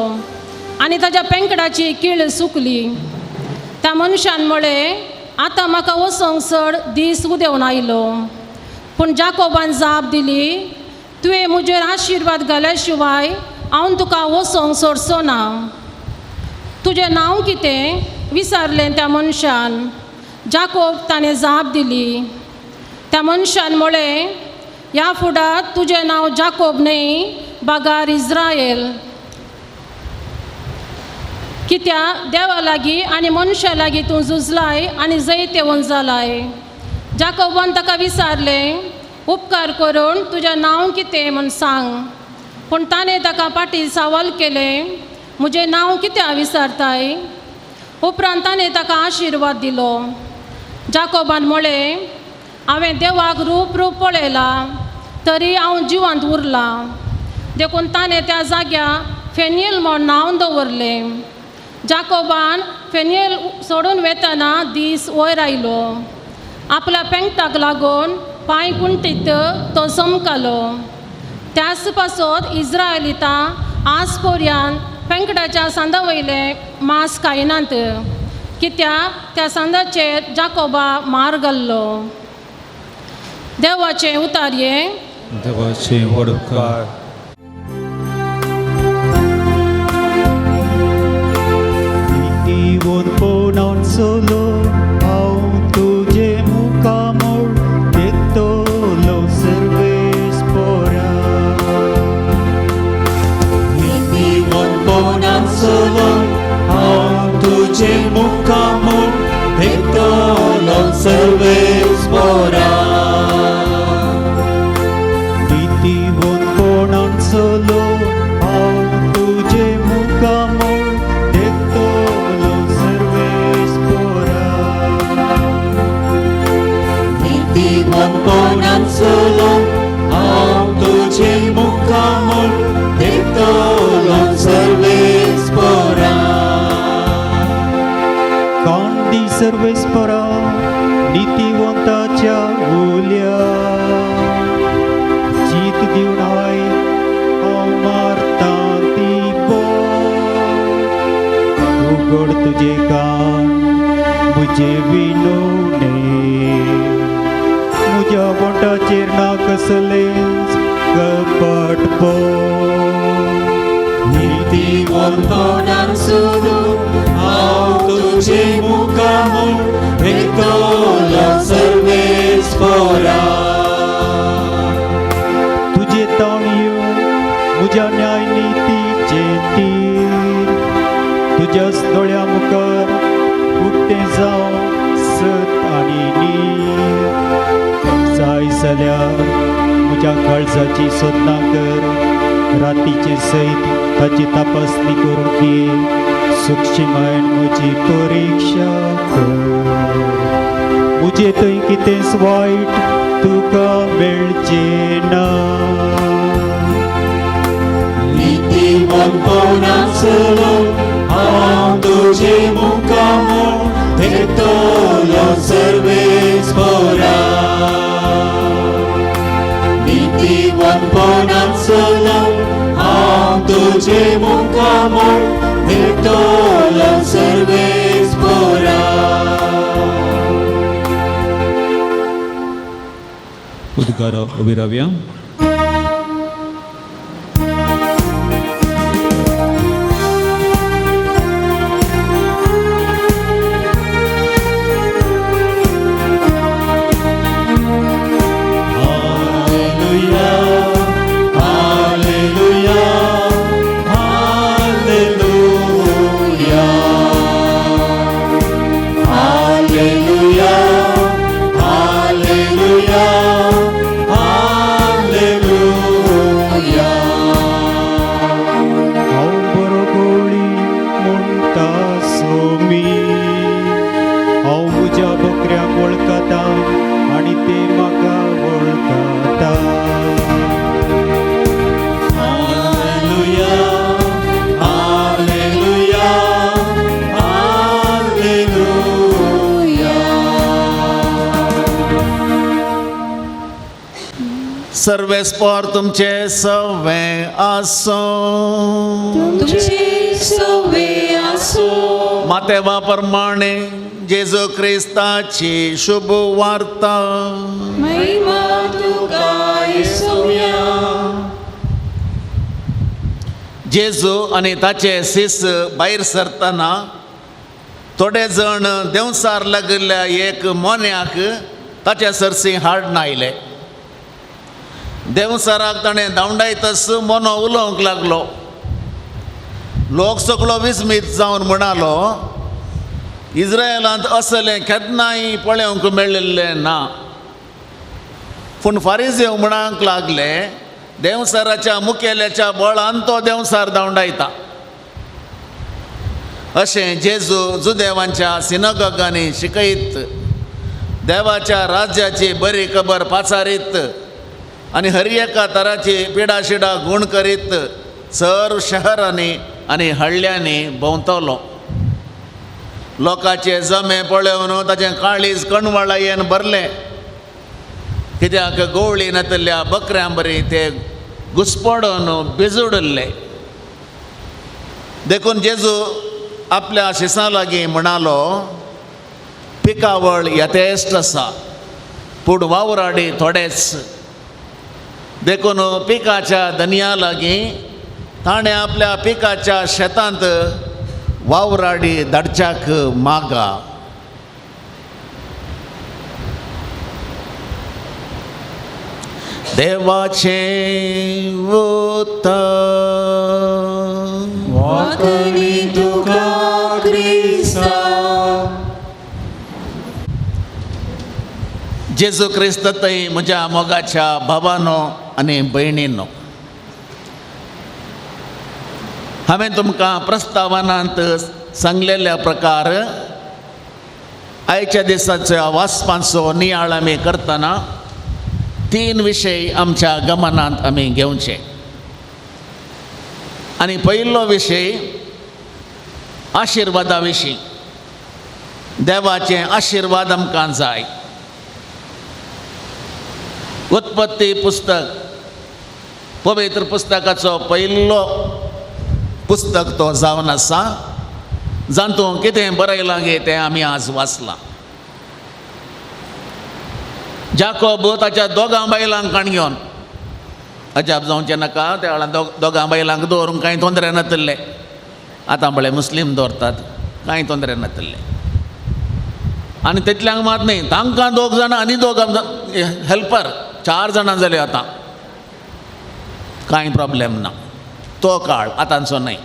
आनी ताज्या पेंगडाची कीळ सुकली. त्या मनशान म्हळें, आतां म्हाका वसोंक चड दीस उदेंवन आयलो. पूण जाकोबान जाप दिली, तुवें म्हजेर आशिर्वाद घाल्या शिवाय हांव तुका वसोंक सोडचो ना. तुजें नांव कितें विचारलें त्या मनशान. जाकोब ताणें जाप दिली. त्या मनशान म्हळें, ह्या फुडार तुजें नांव जाकोब न्हय, बागार इस्रायल. कित्याक देवा लागीं आनी मनशा लागीं तूं झुजलाय आनी जैत येवन जालाय. जाकोबान ताका विचारलें, उपकार करून तुजें नांव कितें म्हूण सांग. पूण ताणें ताका फाटीं सवाल केलें, म्हजें नांव कित्याक विचारताय. उपरांत ताणें ताका आशिर्वाद दिलो. जाकोबान म्हळें, हांवें देवाक रूप पळयलां तरी हांव जिवंत उरलां. देखून ताणें त्या जाग्यार फेनियल म्हूण नांव दवरलें. जाकोबान फेनियल सोडून वेतना दीस वयर आयलो. आपल्या पेंगटाक लागून पांय कुंठीत तो चमकलो. त्याच पासत इस्रायलितां आज पर्यंत पेंगटाच्या सांदा वयलें मांस खायनात, कित्याक त्या सांदाचेर जाकोबा मार घाल्लो. देवाचें उतार्ये. देवाचे वडकार. Iwon ponon solo au tuje mukamor detto lo serves pora. Iwon ponan solo au tuje mukamor detto lo serves pora. Iwon ponon solo au tuje mukamor detto lo serves pora. Iwon ponan solo au tuje mukamor detto lo serves pora. Kandi serves pora नीतिवंताच्या बोल्या जीत दिवन हांव मारता ती उगड तुजे कान म्हजे विनवणे म्हज्या बोटाचेर ना कसलेंच कपट नीतिवंतान सोडून हांव तुजे मुखार भेटलो सर्वेस परा. तुजे ताणयो म्हज्या न्याय नितीचे तीर तुज्याच दोळ्या मुखार उक्तें जावं सत आनी नीर. जाय जाल्यार म्हज्या काळजाची सोदना कर, रातीचे सैत ताची तपासणी करूंक ये. सुक्षिमायेन म्हजी परिक्षा कर. म्हजें थंय कितेंच वायट तुका मेळचें ना. नीतिवंतान सोडून हांव तुझे मुखामोळ भेटोलो सर्वेस पोरा. उद्गार उभी राहूया. सर्वेस्पर तुमचे सवे आसो. तुमचे सवे आसो. मातेवा प्रमाणे जेजू क्रिस्ताची शुभ वार्ता. महिमा तुका येसुया. जेजू आनी ताचे शिस भायर सरतना थोडे जण देवसार लागल्या एक मोन्याक ताच्या सरसी हाडून आयले. देवसाराक ताणें धांवडायतस मोनो उलोवंक लागलो. लोक सगळो विस्मीत जावन म्हणालो, इस्रायलांत असलें केन्नाय पळोवंक मेळिल्लें ना. पूण फारिझेव म्हणूंक लागले, देवसाराच्या मुखेल्याच्या बळान तो देवसार धांवडायता. अशें जेजू जुदेवांच्या सिनगॉगांनी शिकयत, देवाच्या राज्याची बरी खबर पाचारीत आनी हर एका तराची पिडाशिडा गूण करीत सर्व शहरांनी आनी हळ्यांनी भोंवतलो. लोकांचे जमे पळोवन ताचें काळीज कणवळायेन भरलें. कित्याक गवळी नातल्या बकऱ्यां बरी ते घुस्पडून बिजुडले. देखून जेजू आपल्या शिसां लागीं म्हणालो, पिकावळ यथेश्ट आसा, पूण वावराडी थोडेच. देखून पिकाच्या धन्या लागीं ताणें आपल्या पिकाच्या शेतांत वावराडी धाडच्याक मागा. देवाचे उतर. वाकणी तुका क्रिस्ता. जेजू क्रिस्त थंय म्हज्या मोगाच्या भावानो आनी भयणींनो, हांवें तुमकां प्रस्तावनांत सांगलेल्या प्रकार आयच्या दिसाच्या वाचपाचो नियाळ आमी करतना 3 विशय आमच्या गमनांत आमी घेवचे. आनी पयलो विशय आशिर्वादा विशीं. देवाचे आशिर्वाद आमकां जाय. उत्पत्ती पुस्तक पवित्र पुस्तकाचो पयलो पुस्तक तो जावन आसा, जातूंत कितें बरयलां गे तें आमी आज वाचलां. जाकोब ताच्या दोगां बायलांक काणयोन, अजाप जावचें नाका, त्या वेळार दोगां बायलांक दवरूंक कांय तोंदरे नातले. आतां म्हळे मुस्लीम दवरतात, कांय तोंदरे नातले. आनी तितल्यांक मात न्ही, तांकां 2 जाणां आनी 2 हेल्पर 4 जाणां जालीं आतां. कांय प्रॉब्लेम ना. तो काळ आतांचो न्हय.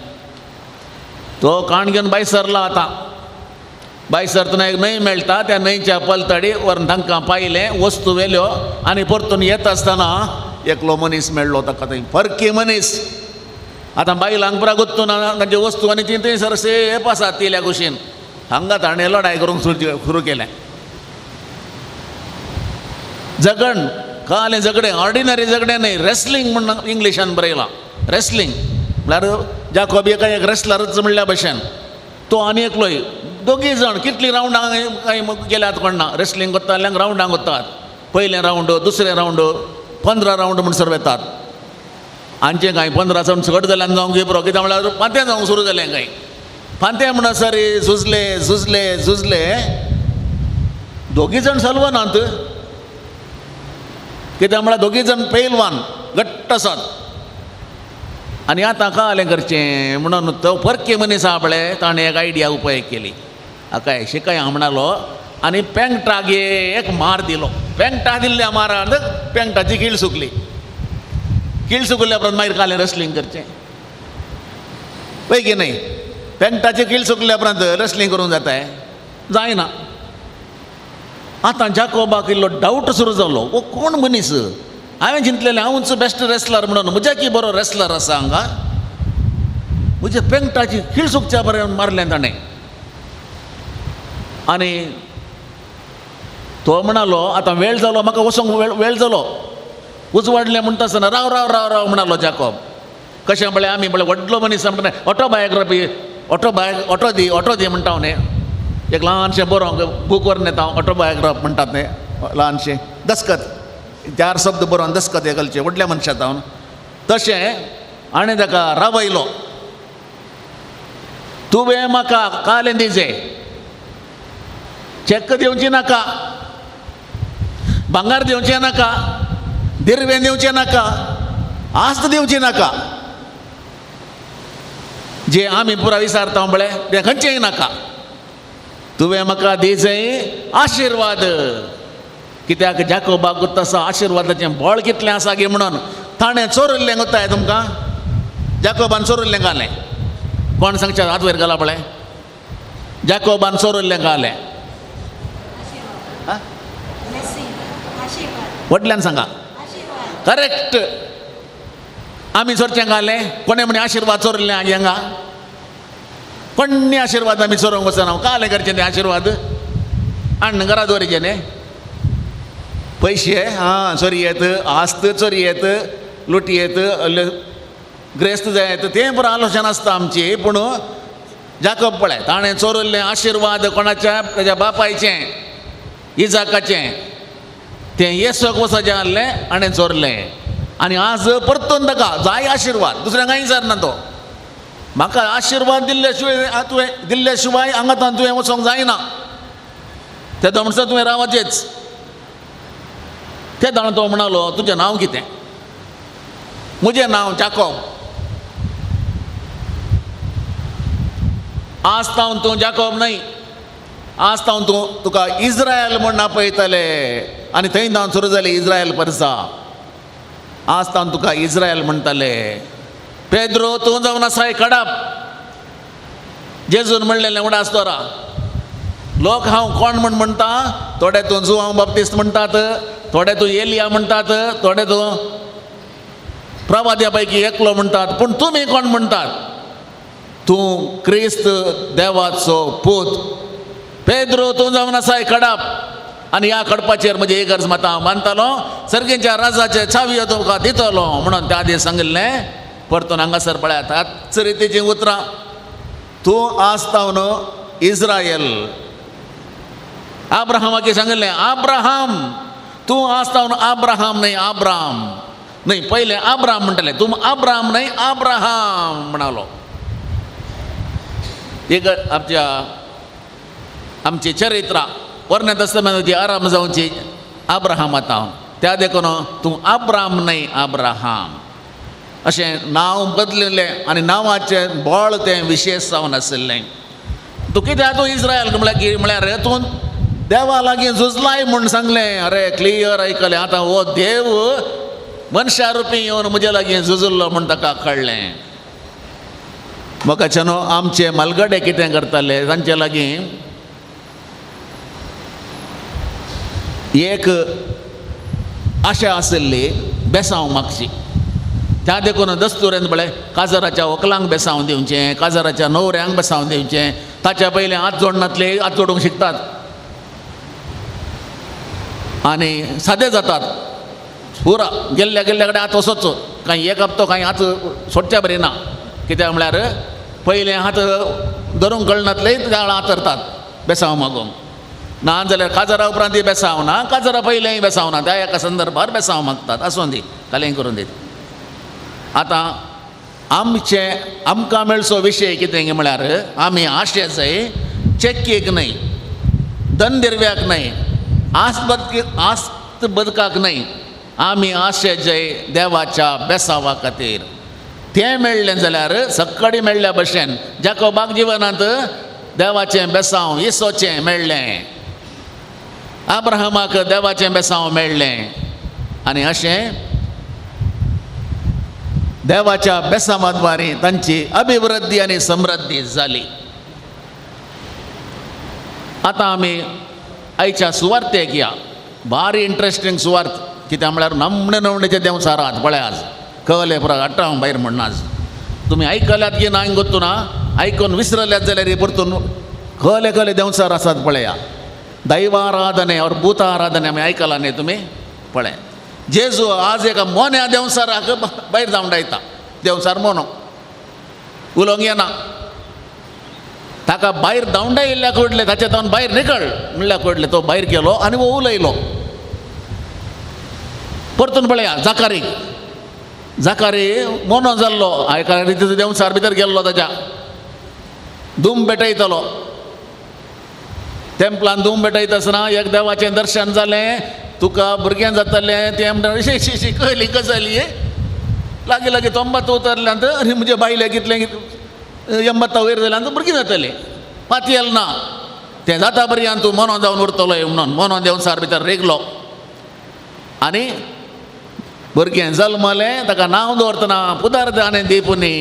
तो काण घेवन भायर सरला. आतां भायर सरतना एक न्हंय मेळटा, त्या न्हंयच्या पलतडी व्हरून तांकां पायलें, वस्तू व्हेल्यो आनी परतून येता आसतना एकलो मनीस मेळ्ळो ताका थंय, परकी मनीस. आतां बायलांक पुरा गुत्तून तांचे वस्तू आनी ती थंयसर सेफ आसात तिल्या कुशीन. हांगा ताणें लढाय करूंक सुरू केलें. झगड कालें झगडें, ऑर्डिनरी झगडें न्हय, रेसलिंग म्हणून इंग्लिशान बरयलां. रेसलिंग म्हळ्यार जाकोब एका एक रेसलरच म्हणल्या भशेन तो आनी एकलोय. 2 जाण कितलीं रावंडाक कांय गेल्यात कोणना. रेसलिंग करता जाल्यार रावंडाक वतात. पयलें रावंड, दुसरें रावंड, 15 रावंड म्हणसर वेतात. हांचे कांय 15 सण चड जाल्यान जावंक घेवप कित्याक म्हळ्यार फांतें जावंक सुरू जालें कांय फांतें म्हणसर झुजले दोगी जाण सलवनांत कित्याक म्हळ्यार दोगी जाण पैलवान घट्ट आसात आनी आतां कळलें करचें म्हणून तो परके मनीस आहा पळय ताणें एक आयडिया उपाय केली आकाय शिकाय हांव म्हणलो आनी पेंगटाक एक मार दिलो पेंगटा दिल्ल्या मारान पेंगटाची कीळ सुकली उपरांत मागीर कालें रेसलिंग करचें पळय की न्हय पेंगटाची कीळ सुकल्या उपरांत रेसलिंग करूंक जाताय जायना आतां जाकोबाक इल्लो डावट सुरू जालो वो कोण मनीस हांवें चिंतलेलें हांवूच बेस्ट रेसलर म्हणून म्हज्याकी बरो रेसलर आसा हांगा म्हज्या पेंगटाची कीळ सुकच्या बरें मारलें ताणें आनी तो म्हणालो आतां वेळ जालो म्हाका वचोंक वेळ जालो उजवाडलें म्हणटा आसतना राव राव राव राव म्हणालो जाकोब कशें म्हळें आमी म्हळ्यार व्हडलो मनीस म्हणटा ऑटोबायोग्राफी ऑटो दी म्हणटा हांव न्ही एक ल्हानशें बरोवंक बूक व्हरून येता हांव ऑटोबायोग्राफ म्हणटात न्ही ल्हानशें दस्खत 4 शब्द बरोवन दस्खत हे घालचें व्हडल्या मनशाक हांव तशें आनी ताका रावयलो तुवें म्हाका कालें दिजें चेक दिवची नाका भांगार दिवचें नाका दिरवें दिवचें नाका आस्त दिवची नाका जे आमी पुरा विचारता पळय तें खंयचेंय नाका तुवें म्हाका दिजें आशिर्वाद कित्याक जाकोबाक तसो आशिर्वादाचें बळ कितलें आसा गे म्हणून ताणें चोरिल्लें गोताय तुमकां जाकोबान चोरिल्लें घालें कोण सांगचे हात वयर घाला पळय जाकोबान चोरिल्लें घालें व्हडल्यान सांगा करेक्ट आमी चोरचें घालें कोणें म्हणे आशिर्वाद चोरिल्लें हाजे हांगा कोणी आशिर्वाद आमी चोरूंक वचना कालें करचें तें आशिर्वाद हाडून घरा दवरचें न्ही पयशे हां चोरयेत आस्त चोरयेत लुटयेत ग्रेस्त जायत तें बरो आलोचना आसता आमची पूण जाकोब पळय ताणें चोरिल्लें आशिर्वाद कोणाच्या तेज्या बापायचें इजाकाचें तें येसोक वचचें आहलें आनी चोरलें आनी आज परतून ताका जाय आशिर्वाद दुसऱ्यांक कांय विचारना तो म्हाका आशिर्वाद दिल्ले शिवाय हांगातान तुवें वचोंक जायना तेदो म्हणसर तुवें रावचेंच ते दाण तो म्हणालो तुजें नांव कितें म्हजें नांव जाकोब आज तावन तूं जाकोब न्हय आज तावन तूं तुका इज्रायल म्हूण आपयतले आनी थंय जावन सुरू जाली इज्रायल परसा आज तावन तुका इज्रायल म्हणटले पेद्रो तूं जावन आसाय कडप जेजून म्हणलेलें उडास तोरा लोक हांव कोण म्हूण म्हणटा थोडे तूं जुवांव बाप्तिस्त म्हणटात थोडे तूं एलिया म्हणटात थोडे तूं प्रवाद्या पैकी एकलो म्हणटात पूण तुमी कोण म्हणटात तूं क्रिस्त देवाचो पूत पेद्रो तूं जावन आसाय कडप आनी ह्या कडपाचेर म्हजी इगर्ज माता हांव मानतालो सर्गेच्या राजाचे चावयो तुमकां दितलो म्हणून त्या दिस सांगिल्लें परतून हांगासर पळयात ह्याच रितीचीं उतरां तूं आसतावन इज्रायल आब्राहामाक सांगिल्लें आब्राहाम तूं आसतावन आब्राहाम न्हय आब्राम न्हय पयलें आब्राम म्हणटालें तूं आब्राम न्हय आब्राहाम म्हणालो एक आमची चरित्रां पोरण्या तस्तामेंताची आराम जावची आब्राहामात हांव त्या देखून तूं आब्राम न्हय आब्राहाम अशें नांव बदलिल्लें आनी नांवाचें बळ तें विशेश जावन आशिल्लें तूं कित्याक तूं इज्रायल म्हळ्यार तूं देवा लागीं झुजलाय म्हूण सांगलें अरे क्लियर आयकलें आतां हो देव मनशा रुपी येवन म्हजे लागीं झुजल्लो म्हूण ताका कळ्ळें म्हाका आमचे मलगडे कितें करताले तांचे लागीं एक आशा आशिल्ली बेसांव मागची त्या देखून दस्तुरेन पळय काजराच्या व्हंकलांक बेसांव दिवचें काजराच्या न्हवऱ्यांक बेसांव दिवचें ताच्या पयलीं हात जोडनातले हात जोडूंक शिकतात आनी सादें जातात पुरा गेल्ल्या कडेन हात वचोचो कांय एक हप्तो कांय हात सोडचे बरें ना कित्याक म्हळ्यार पयलें हात धरूंक कळनातले त्या वेळार हात धरतात बेसांव मागूंक ना जाल्यार काजरा उपरांतय बेसांव ना काजरा पयलेंय बेसांव ना त्या एका संदर्भार बेसांव मागतात आसूं दी कालें करून दी आतां आमकां मेळचो विशय कितें म्हळ्यार आमी आशेचय चेक्केक न्हय, धनदिरव्याक न्हय, आस्त बदकाक न्हय, आमी आशेचय देवाच्या बेसावा खातीर. तें मेळ्ळें जाल्यार सक्कडी मेळ्ळ्या भशेन जाकोबाक जिवनांत देवाचें बेसांव इसोचें मेळ्ळें, अब्राहमाक देवाचें बेसांव मेळ्ळें. आनी अशें देवाच्या बेसांवा द्वारे तांची अभिवृद्धी आनी समृद्धी जाली. आतां आमी आयच्या सुवार्थेक या. भारी इंट्रस्टिंग सुवार्थ. कित्याक म्हळ्यार नमणे नमणेचे देंवचारात पळय. आज कळ्ळें पुरो हाडटा भायर म्हणून. आज तुमी आयकल्यात की ना गोत्तू ना, आयकून विसरल्यात जाल्यार परतून कळ्ळे देंवचार आसात पळया. दैवाराधने और भूताराधने आमी आयकलां न्ही तुमी. पळय जेजू आज एका मोन्या देंवचाराक भायर धांवडायता. देंवचार मोनो उलोवंक येना. ताका भायर धांवडायिल्ल्या कडले ताचे तावन भायर निकळ म्हणल्या कडले तो भायर गेलो आनी वो उलयलो. परतून पळया जाकारी मोनो जाल्लो. एका रितीचो देंवचार भितर गेल्लो ताच्या. धूम पेटयतलो. टेंपलान धूम पेटयता आसतना एक देवाचें दर्शन जालें. तुका भुरगें जातलें तें म्हणटा शी कहली गजाली लागीं तोंबत उतरल्यांत आनी म्हजे बायले कितलें 80 वयर जाल्यां भुरगीं जातलीं. पातयेल ना तें जाता बरी आनी तूं मोनो जावन उरतलो म्हणून मोनो देंवचार भितर रेगलो. आनी भुरगें जल्मलें ताका नांव दवरतना पुदार्थ आनी दिपुनी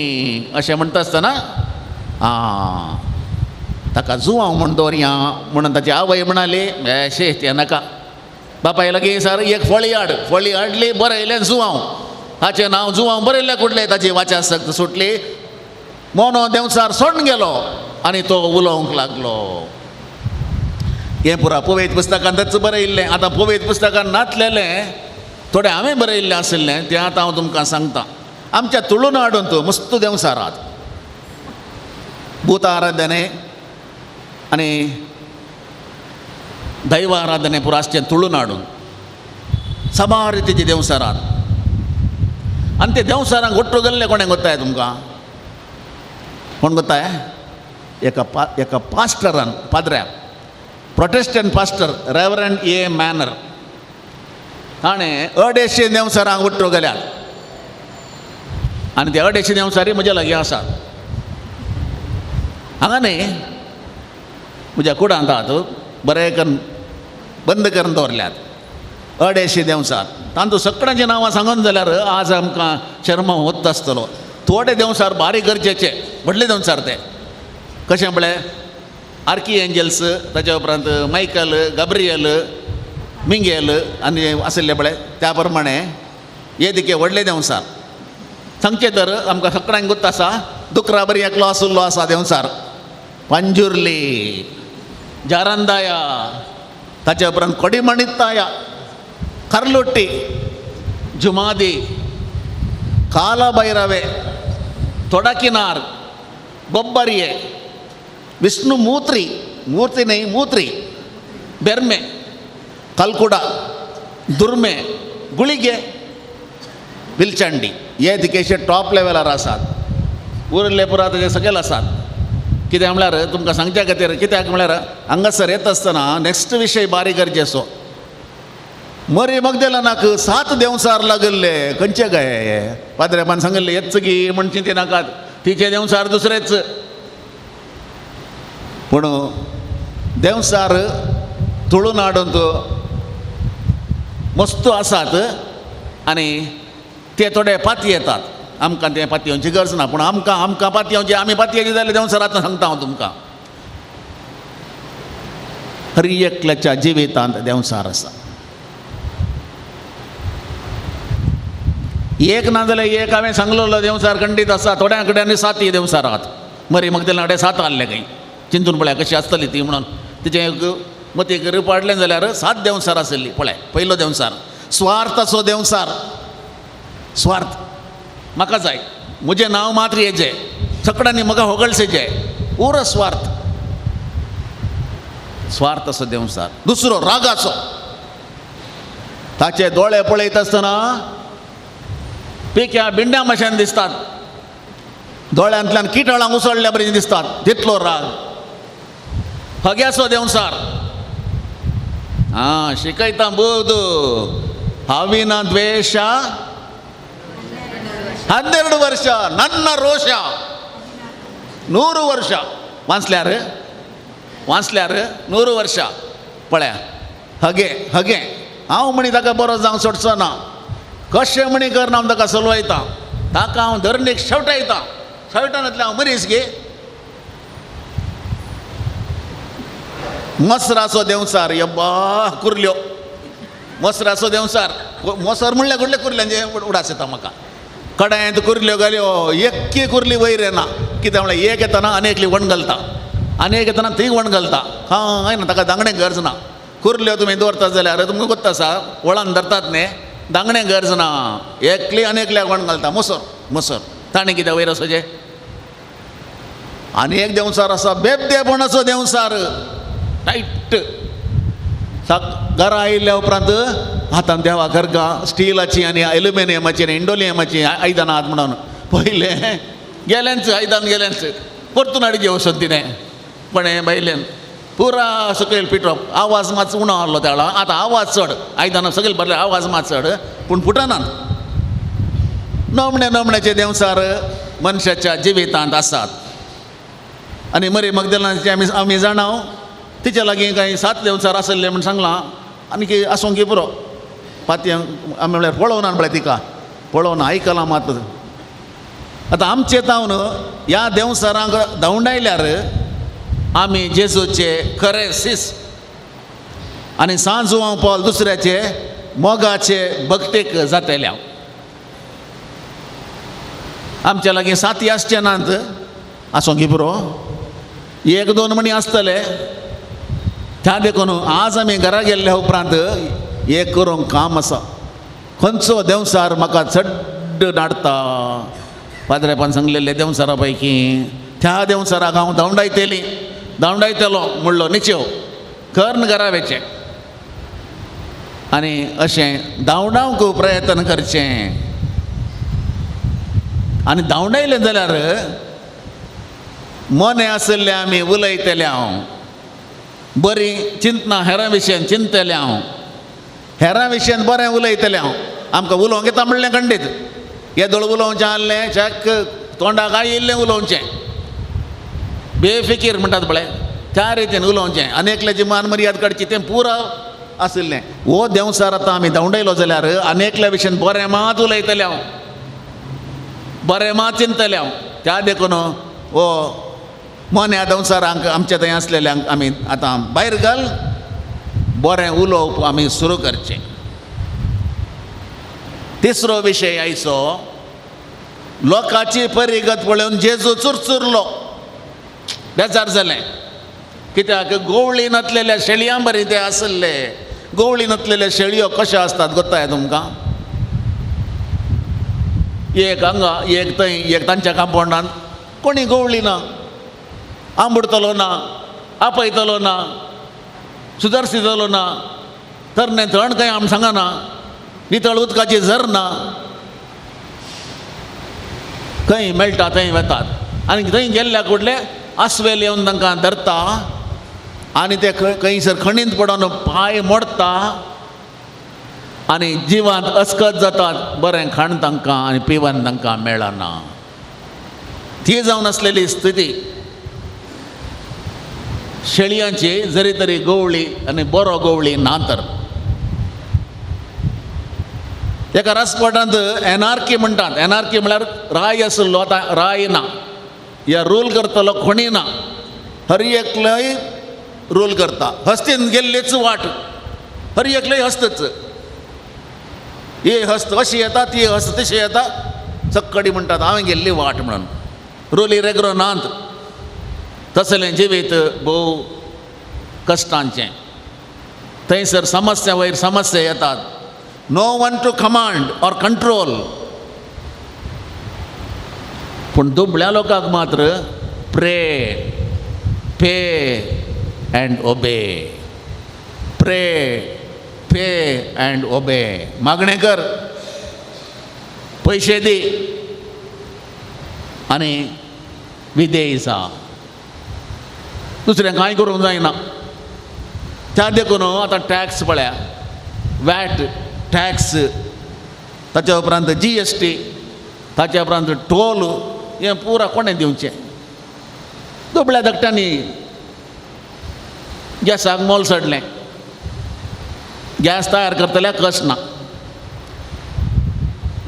अशें म्हणटा आसतना ताका जुवांव म्हण दवरया म्हणून ताची आवय म्हणाली शे तें नाका. बापाय लागीं सर एक फळी हाडली बरयलें जुवांव. ताचें नांव जुवांव बरयल्लें कुडलें. ताची वाचा सक्त सुटली. मोनो देंवचार सोडून गेलो आनी तो उलोवंक लागलो. हें पुरा पवित्र पुस्तकांतच बरयल्लें. आतां पवित्र पुस्तकांत नातलेलें थोडें हांवें बरयल्लें आशिल्लें तें आतां हांव तुमकां सांगतां. आमच्या तुळुनाडूंत मस्त देंवचारात भूत आराधने आनी दैव आराधने पुरो आसचें तुळुनाडून सभा रितीची देंवचारात. आनी ते देंवचारांक घोट्टू गेल्ले कोणें गोताय तुमकां? कोण गोताय? एका पास्टरान पाद्र्याक प्रोटेस्टंट पास्टर रेवरंड ए मॅनर ताणें 150 देंवचारांक घोट्टू गेल्यात. आनी ते 150 देंवचारी म्हज्या लागीं आसात. हांगा न्ही म्हज्या कुडांत बरें करून बंद करून दवरल्यात 150 देंवचार. तांतूं सगळ्यांची नांवां सांगून जाल्यार आज आमकां शर्मा वता आसतलो. थोडे देंवचार बारीक गरजेचे व्हडले देंवचार ते कशें म्हळ्यार आर्की एंजल्स, ताच्या उपरांत मायकल, गब्रियल, मिंगेल आनी आशिल्ले पळय त्या प्रमाणे हे दिके व्हडले देंवचार. सांगचे तर आमकां सगळ्यांक गोत आसा दुकरा बरी एकलो आसुल्लो आसा देंवचार. पंजुर्ली, जारांदाया, ताच्या उपरांत कोडिमणित्ताया, कर्लोट्टी, जुमादी, कालभैरवे, तोडाकिनार, बोब्बरिये, विष्णु मूर्ति न्ही मूर्ति, बेर्मे, कलकुडा, दुर्मे, गुळिगे, विलचंडी हे दिकेचे टॉप लेवलार आसात. उरले पुरा ताचे सकयल आसात. कित्याक म्हळ्यार तुमकां सांगच्या खातीर कित्याक म्हळ्यार हांगासर येता आसतना नेक्स्ट विशय बारीक गरजेचो. मरी मगदलेनाक 7 देंवचार लागले. खंयचे काय पाद्रेपान सांगले येच गी म्हणची ते नाकात, तिचे देंवचार दुसरेच. पूण देंवचार तुळुनाडूंत मस्त आसात आनी ते थोडे पाती येतात. आमकां ते पातयेवची गरज ना. पूण आमकां पातयेवचे आमी पातयेची जाल्यार देंवचार आतां सांगता हांव तुमकां. हर एकल्याच्या जिवितांत देंवचार आसा. एक ना जाल्यार एक हांवें सांगलोलो देंवचार खंडीत आसा. थोड्या कडेन 7 देंवचार आहात. मरी मगदलेना कडेन 7 आहले खंय. चिंतून पळया कशी आसतली ती म्हणून. तिचे मतीक रिपाडलें जाल्यार 7 देंवचार आसली. पळय पयलो देंवचार स्वार्थाचो देंवचार. स्वार्थ म्हाका जाय, म्हजें नांव मात्र हेजें, सगळ्यांनी म्हाका होगळसेचें, उर स्वार्थ. स्वार्थाचो देंवचार. दुसरो रागाचो. ताचे दोळे पळयत आसतना पिक्या बिंड्या माशेन दिसतात, दोळ्यांतल्यान किटळांक उसळल्या बरी दिसतात, तितलो राग. हग्याचो देंवसार शिकयता बोध हाविನ ದ್ವೇಷ 12 ವರ್ಷ ನನ್ನ ರೋಷ 100 ವರ್ಷ वाचल्यार 100 ವರ್ಷ पळया हगे हगे हांव म्हणी ताका बरो जावंक सोडचो ना, कशें म्हणी कर हांव ताका चलवयता, ताका हांव धरणीक शेवटायता, शेवटानातले हांव मरीस गे. मसराचो देंवसार यब्बा कुर्ल्यो, मसराचो देंवसार, मसर म्हणल्यार कुठले कुर्ल्यांचे उडास येता म्हाका. कडायंत कुर्ल्यो घाल्यो, एक्की कुर्ली वयर येना, कित्याक म्हळ्यार एक येताना आनेकली वण घालता, आनेक येताना ती वण घालता. हां ना ताका दांगणेक गरज ना. कुर्ल्यो तुमी दवरतात जाल्यार तुमकां कोत्ता आसा, वळान धरतात न्ही, दांगणेक गरज ना, एकली आनेकल्याक वण घालता. मसर मसर ताणें कित्याक वयर वचचें. आनी एक देंवसार आसा बेबदेपणाचो देंवसार, टायट. घरा आयिल्ल्या उपरांत हातान देवा घरगां स्टिलाची आनी एल्युमिनियमाची आनी इंडोलियमाची आयदनां आहात म्हणून पयले गेल्यांच आयदन गेल्यांच परतून हाडचे वचत तिणें. पण हें बायलेन पुरा सकयल पिटप, आवाज मात उणो आहलो त्या वेळार, आतां आवाज चड, आयदनां सकयल भरले आवाज मात चड, पूण फुटनात. नमणे नमण्याचे देंवसार मनशाच्या जिवितांत आसात. आनी मरी मगदलाची आमी जाणाव, तिच्या लागीं कांय 7 देंवसार आसले म्हण सांगलां, आनी की आसूं की पुरो पातयें आमी म्हळ्यार पळोवना पळय तिका, पळोवना आयकलां मात. आतां आमचे तावन ह्या देंवसारांक धांवडायल्यार आमी जेजूचे खरे सीस आनी सांजुवां पॉल दुसऱ्याचे मोगाचे भक्तीक जातले. आमच्या लागीं 7 आसचे नात, आसूं की पुरो 1-2 म्हणी आसतले. त्या देखून आज आमी घरा गेल्ल्या उपरांत एक करूंक काम आसा. खंयचो देंवसार म्हाका चड्ड नाडटा, पाद्रेपान सांगलेले देंवसारा पैकी त्या देंवसाराक हांव धांवडायतलो म्हणलो निश्चय कर्ण घरा वेचें आनी अशें धांवडावंक प्रयत्न करचें. आनी धांवडायलें जाल्यार मने आसले आमी उलयतले, हांव बरी चिंतना हेरां विशयान चिंतले, हांव हेरां विशयान बरें उलयतलें. हांव आमकां उलोवंक येता म्हणलें खंडीत, येदोळ उलोवचें आहलें, चॅक तोंडाक आयिल्लें उलोवचें, बेफिकीर म्हणटात पळय त्या रितीन उलोवचें, अनेकल्याची मान मर्याद काडची, तें पुरो आशिल्लें. हो देंवसार आतां आमी धांवडायलो जाल्यार अनेकल्या विशयान बरें मात उलयतलें, हांव बरें मात चिंतलें. हांव त्या देखून हो मन ह्या देंवसारांक आमच्या थंय आसलेल्यांक आमी आतां भायर घाल, बरें उलोवप आमी सुरू करचें. तिसरो विशय आयचो, लोकाची परिगत पळोवन जेजू चुरचुरलो, बेजार जालें. कित्याक गवळी नतलेल्या शेळयां बरी ते आसले. गवळी नतलेल्या शेळयो कश्यो आसतात गोत्ताय तुमकां? एक हांगा एक थंय एक तांच्या कांपाउंडांत कोणी गवळी ना, आंबुडतलो ना, आपयतलो ना, सुदर्शितलो ना, तरणे थंड खंय आम सांगना, नितळ उदकाची झर ना, खंय मेळटा थंय वतात आनी थंय गेल्ल्या कुडले आस्वेल येवन तांकां धरता आनी ते खंयसर खणींत पडोन पांय मोडता आनी जिवांत अस्कत जातात. बरें खाण तांकां आनी पिवन तांकां मेळना. ती जावन आसलेली स्थिती शेळयांची, जरी तरी गवळी आनी बरो गवळी ना तर. एका राजपाटांत एनार्की म्हणटात. एनार्की म्हळ्यार राय आसलो, आतां राय ना, या रूल करतलो कोणी ना, हर एकलय रूल करता. हस्तीन गेल्लीच वाट, हर एकलय हस्तच. हे हस्त अशी येता, ती हस्त तशी येता, चक्कडी म्हणटात हांवें गेल्ली वाट म्हणून. रोली रेगरो नांत. तसलें जिवीत भोव कश्टांचें. थंयसर समस्या वयर समस्या येतात. No one to command or control. पूण दुबळ्या लोकांक मात्र प्रे, पे अँड ओबे. प्रे, पे अँड ओबे. मागणें कर, पयशे दी आनी विधेय जा, दुसरें कांय करूंक जायना. त्या देखून आतां टॅक्स पळया, वॅट टॅक्स, ताच्या उपरांत GST, ताच्या उपरांत टोल, हें पुरा कोणें दिवचें? दुबळ्या धाकट्यांनी गॅसाक मोल चडलें. गॅस तयार करतल्याक कस ना,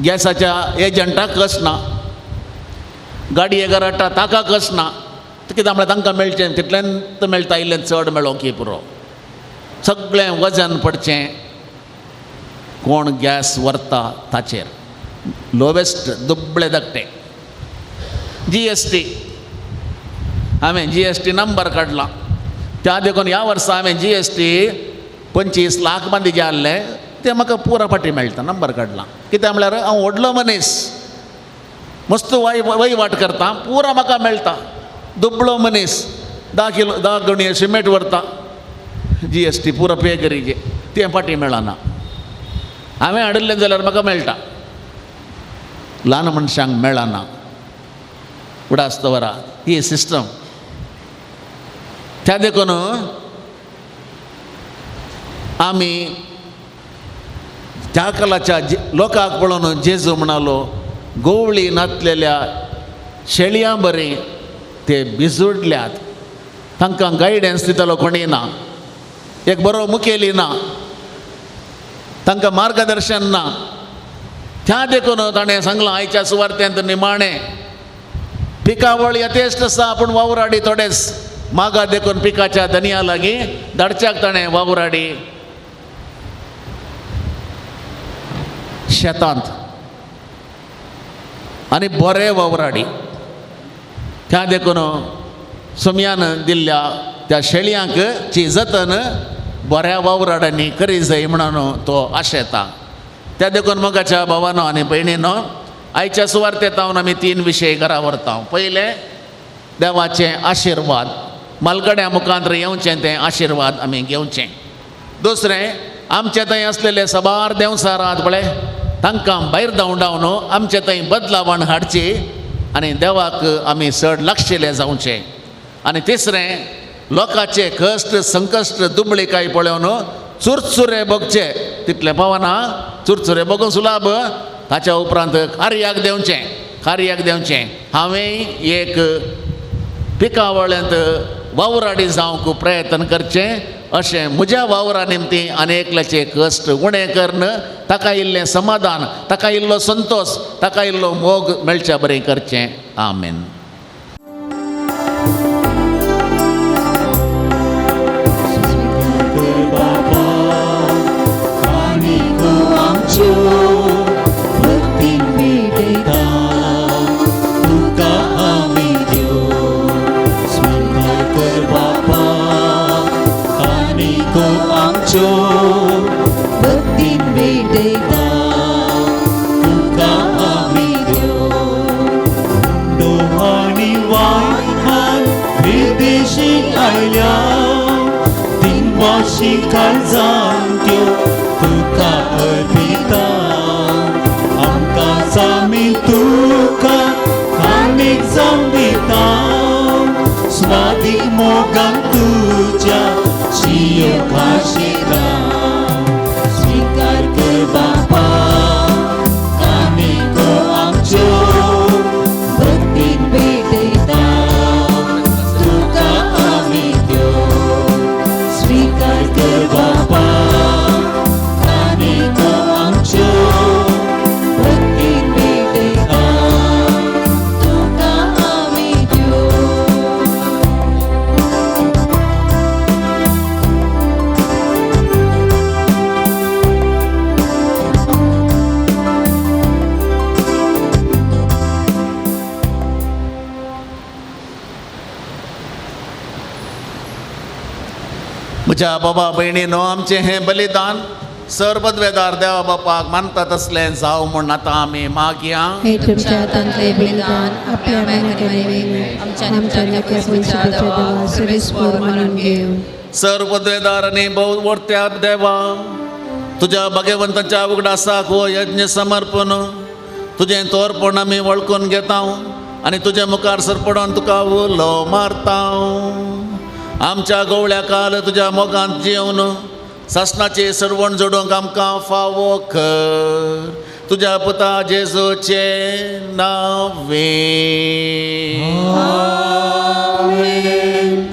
गॅसाच्या एजंटाक कस ना, गाडये हाडटा ताका कस ना. कित्याक म्हळ्यार तांकां मेळचें तितलेंत मेळटा, इल्लें चड मेळो की पुरो. सगळें वजन पडचें कोण गॅस व्हरता ताचेर. लोवेस्ट दुबळे धाकटे. GST हांवें GST नंबर काडला. त्या देखून ह्या वर्सा हांवें GST 25 लाख बांदी जे आहले ते म्हाका पुरा फाटी मेळटा, नंबर काडला. कित्याक म्हळ्यार हांव व्हडलो मनीस, मस्त वयवाट करता, पुरा म्हाका मेळटा. दुबळो मनीस 10 गणये सिमेंट व्हरता, GST पुरो पे करीचे, तें फाटी मेळना. हांवें हाडिल्लें जाल्यार म्हाका मेळटा, ल्हान मनशांक मेळना. उडास दवरा ही सिस्टम. त्या देखून आमी त्या कालाच्या लोकांक पळोवन जेजू म्हणालो, गोवळी नाचलेल्या शेळयां बरी ते बिजुडल्यात. तांकां गायडन्स दितलो कोणी ना, एक बरो मुखेली ना, तांकां मार्गदर्शन ना. त्या देखून ताणें सांगलां आयच्या सुवार्थेंत निमाणें पिकावळ यथेश्ट आसा, पूण वावराडी थोडेच. मागा देखून पिकाच्या धनिया लागीं धाडच्याक ताणें वावराडी शेतांत आनी बरे वावराडी. त्या देखून सुमयान दिल्ल्या त्या शेळयांक ची जतन बऱ्या वावराडांनी करी जाय म्हणून तो आशेता. त्या देखून मोगाच्या भावानो आनी भयणीनो, आयच्या सुवार्थेंत हांव आमी 3 विशय घरा व्हरता. पयलें देवाचें आशिर्वाद, मालगड्या मुखांतर येवचें तें आशिर्वाद आमी घेवचें. दुसरें आमचे थंय असलेले सबार देवसार आहात पळय, तांकां भायर धांवडावन आमचे थंय बदलावण हाडची आनी देवाक आमी चड लक्षिले जावचें. आनी तिसरें लोकांचे कश्ट संकश्ट दुबळीकाय पळोवन चुरचुरे बगचे. तितलें पावना, चुरचुरे बगून सुलाभ, ताच्या उपरांत कार्याक देवचें. हांवें एक पिकावळ्यांत वावराडी जावंक प्रयत्न करचें, अशें म्हज्या वावरा निमती आनेकल्याचे कश्ट उणें करन ताका इल्लें समाधान, ताका इल्लो संतोष, ताका इल्लो मोग मेळचे बरें करचें. आमेन. भक्तीन भेटयता तुका आमी दोहाणी वायखान विदेशीक आयल्या, दिनवाशी काळजांत्यो तुका अर्पिता. आमकां सामी तुका आनीक जावं दिता, स्वादीक मोगान तुज्या जियो खाशिता. स्वीकार कर बापा कानिको आमच्यो, भक्तीन भेटयता तुका आमी त्यो. स्वीकार कर बापा कानिको आमच्यो, भक्तीन भेटयता तुका आमी त्यो. म्हज्या बाबा भयणीनो, आमचें हें बलिदान सरपदवेदार देवा बापाक मानता तसलें जावं म्हूण आतां आमी मागया. हे तुमच्या हातांतले बलिदान आपल्या मनाकडे आमच्या निमत्याच्या पयशाच्या देवा सरीसपर मानून घेव. सरपदवेदार आनी भोवत्या देवा, तुज्या भगवंताच्या उगडासाक हो यज्ञ समर्पण तुझें तोरपण आमी वळखून घेता आनी तुजे मुखार सरपडोन तुका उलो मारता. आमच्या गवळ्या काल तुज्या मोगांत जेवन सासणाची सरवण जोडूंक आमकां फावो कर. तुज्या पुता जेजूचे नांवे.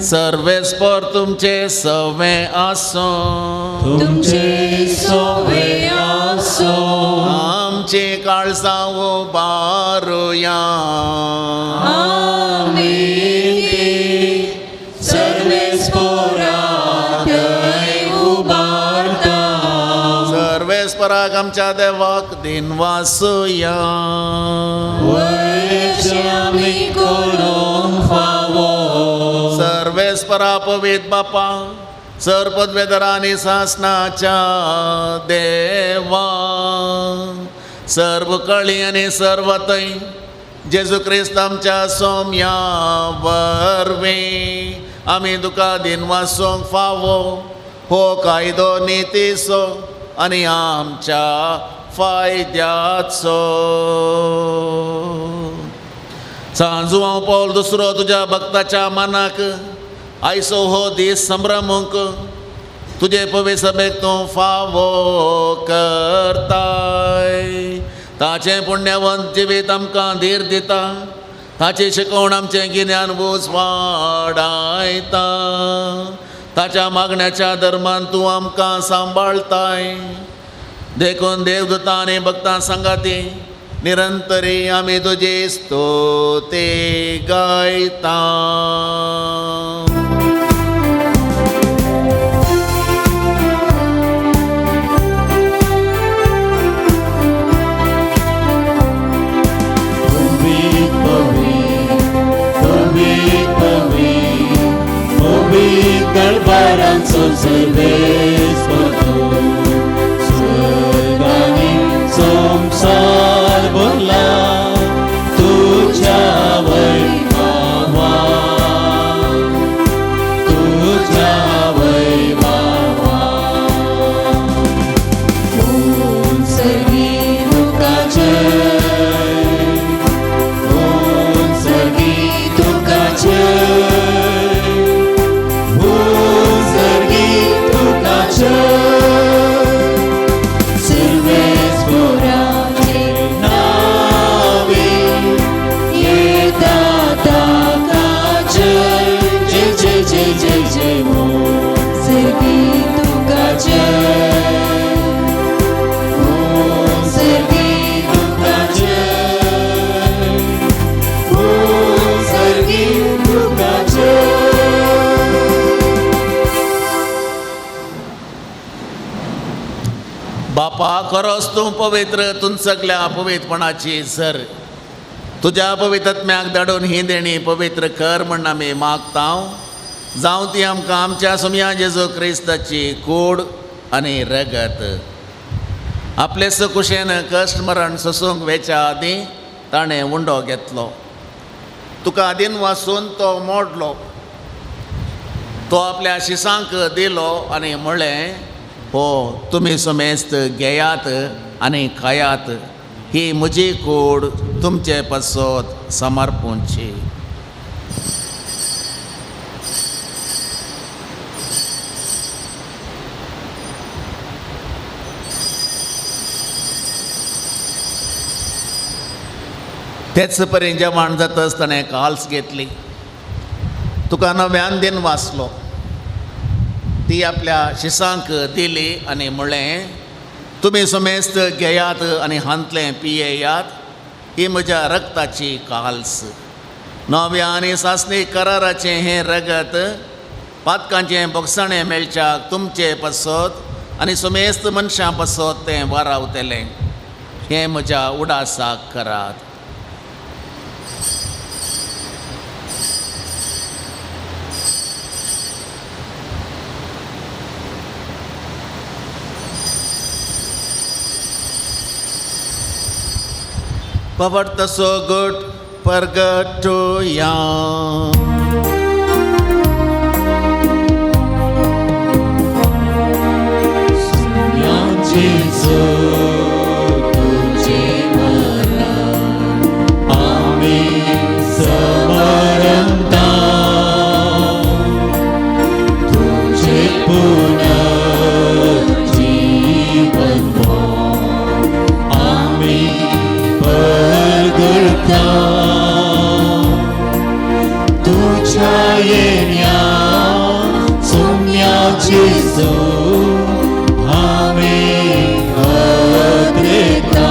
सर्वेस्पर तुमचे सवे आसो. तुमचे सवे आसो. आमची काळजां उबारुया. आमीन. सर्वेस्पराक उबारता. सर्वेस्पराक आमच्या देवाक दिन वासुया. आमी करूंक फावो. सर्वेस्परा पवित बापा सरपदवेदरा आनी सासणाच्या देवा सर्व कळी आनी सर्वतय जेजू क्रिस्त आमच्या सोम्या वरवीं आमी तुका दिन वासूंक फावो. हो कायदो नितीचो आनी आमच्या फायद्याचो. सांजू हांव पावल दुसरो तुज्या भक्ताच्या मनाक आयचो हो दीस संभ्रमूंक तुजे पवित्र सभेक तूं फावो करताय. ताचें पुण्यवंत जिवीत आमकां धीर दिता. ताची शिकवण आमचें गिन्यान वूज वाडायता. ताच्या मागण्याच्या धर्मान तूं आमकां सांबाळताय. देखून देवदूतां आनी भक्तां सांगाती निरंतरी आमी तुजी स्तुती गायता. दरबारांचो सर्वेस्पर स्वर्गांनी संसार भरला तुझ्या वैभवा. तुझ्या वैभवा. सर्गी तुका जय. सर्गी तुका जय. बापा खरोच तूं पवित्र. तूं सगल्या पवित्रपणाची सर. तुज्या पवित्रत्म्याक धाडून ही देणी पवित्र कर म्हण आमी मागता. जावं ती आमकां आमच्या सुमया जेजू क्रिस्ताची कूड आनी रगत. आपले सुकुशेन कश्ट मरण सोसूंक वेच्या आदीं ताणें उंडो घेतलो. तुका आदीन वाचून तो मोडलो. तो आपल्या शिसांक दिलो आनी म्हळें हो तुमी सुमेस्त घेयात आनी खायात. ही म्हजी कूड तुमचे पसत समर्पूंची. तेच परी जेवण जाता आसतना काल्स घेतली. तुका नव्यान दिन वाचलो. ती आपल्या शिसांक दिली आनी म्हळें तुमी सुमेस्त घेयात आनी हांतलें पियेयात. ही म्हज्या रक्ताची काल्स. नव्या आनी सासणी कराराचें हें रगत पातकांचें बोगसणें मेळच्याक तुमचे पसत आनी सुमेस्त मनशां पसत तें वारावतलें. हें म्हज्या उडासाक करात. Pavart so good purgatoria. Jesu, तुझे मरण पुनर्जीवन आम्ही परगळता तुझ्या येण्या सोम्याची सो आम्ही अग्रेता.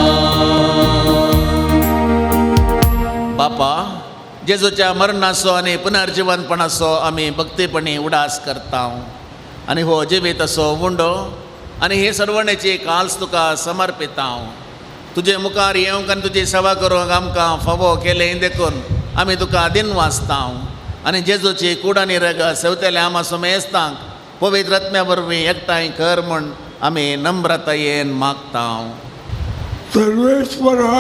बापा, जेजूच्या मरणाचो आनी पुनर्जीवनपणाचो आमी भक्तीपणी उडास करता आनी हो जिवीत असो उंडो आनी हे सर्वण्याची काल्स तुका समर्पिता. तुजे मुखार येवंक आनी तुजी सेवा करूंक आमकां फावो केले देखून आमी तुका दिन वाचता आनी जेजूची कूड आनी रगत सेवतेल्या आमा सुमेस्तांक पवित्र आत्म्या वरवीं एकठांय कर म्हूण आमी नम्रतायेन मागता. सर्वेश्वरा,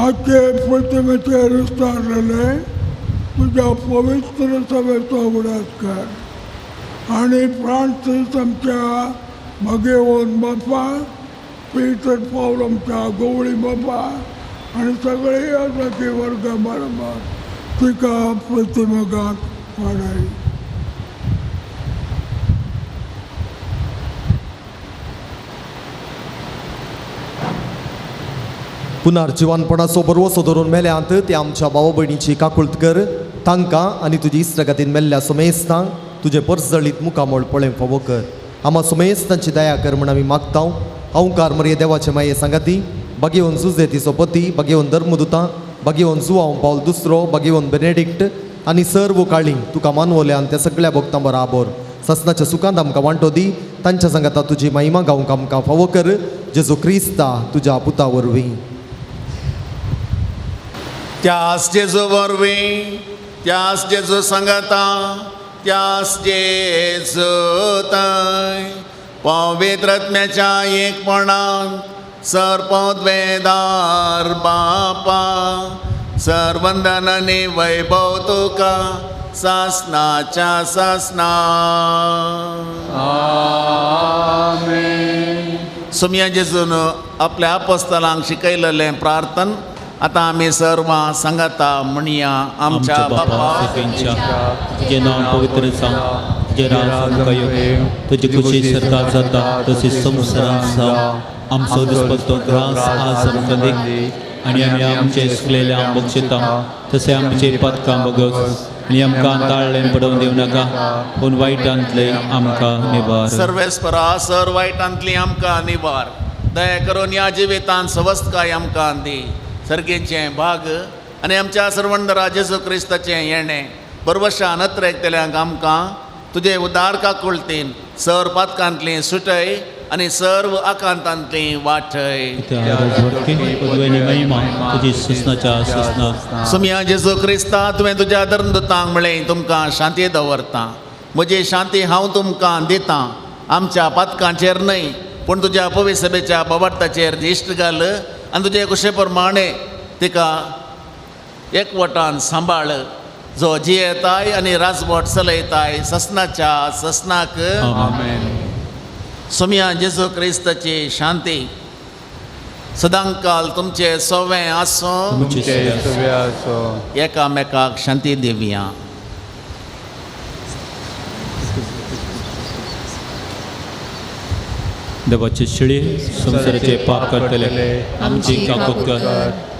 आजचे प्रतिमेचे विस्तारलेले तुझ्या पवित्र सभेचो उडास कर आणि फ्रांसीस आमच्या भगेवन बापा, पीटर पौल आमच्या गवळी बापा आणि सगळे यासाठी वर्ग बरोबर तिका प्रतिमेगात वाडाय. पुनर्जीवनपणाचो बरवसो धरून मेल्यांत ते आमच्या भावा भयणीची काकुळट कर. तांकां आनी तुजी इश्टगतीन मेल्ल्या सुमेस्तांक तुजे परजळीत मुखामोळ पळय फावो कर. आमा सुमेस्तांची दया कर म्हण आमी मागता. अवकार मरे देवाचे माये सांगाती, भगेवन सुजेतीचो पती, भगेवन धर्मदुतां, भगेवन जुआंव पावल दुसरो, भगेवन बेनेडिक्ट आनी सर्व काळी तुका मानवल्यान त्या सगळ्या भक्तां बराबर ससनाच्या सुखांत आमकां वांटो दी. तांच्या सांगाता तुजी महिमा गावंक आमकां फावो कर. जेजू क्रिस्ता तुज्या पुता वरवीं. त्यास जेजू वरवीं, त्यास जेजू सांगाता, त्यास जेजू थंय पवित्र आत्म्याच्या एकपणान सर्पद्वेदार बापा सर्वंदन आनी वैभव तुका सासनाच्या सासना. सुमया जेजून आपल्या अपोस्तलांक शिकयलेलें प्रार्थन आतां आमी सर्वां सांगाता म्हणया. आमच्या बापा, तुझे नाव पवित्र जावं, तुझे राज येवं, तुझी खुशी सरकार जाता तशी संवसारांत जावं. आमचो दिसपट्टो ग्रास आज आमकां दी आनी आमी आमचे सुकलेल्या बक्षिता तशें आमचे पदकां बगस आनी आमकां ताळ्ळें पडोवन दिवं नाका पूण वायटांतले आमकां निवार. सर्वेस्परा, सर वायटांतली आमकां निवार. दया करून ह्या जिवितांत सवस्तकाय आमकां दी. सर्गेचें भाग आनी आमच्या सर्वंडरा जेजू क्रिस्ताचें येणें बरवशा नत्र एकतेल्यांक आमकां तुजे उदार काकुळटीन सर पातकांतली सुटय आनी सर्व आकांतांतली वाटय. सुमया जेजू क्रिस्ता, तुवें तुज्या धर्मदुतांक म्हळें तुमकां शांती दवरता. म्हजी शांती हांव तुमकां दितां. आमच्या पातकांचेर न्हय पूण तुज्या पवित्र सभेच्या बोवाटाचेर दिश्ट घाल आनी तुजे कुशे प्रमाणे तिका एकवटान सांबाळ, जो जियेताय आनी राजवट चलयताय ससनाच्या ससनाक. सुमया जेजू क्रिस्ताची शांती सदांकाल तुमचे सोवें आसूं. एकामेकाक शांती दिवया. देवाचे शिळे संसाराचे पाप करतले आमची काकूट कर.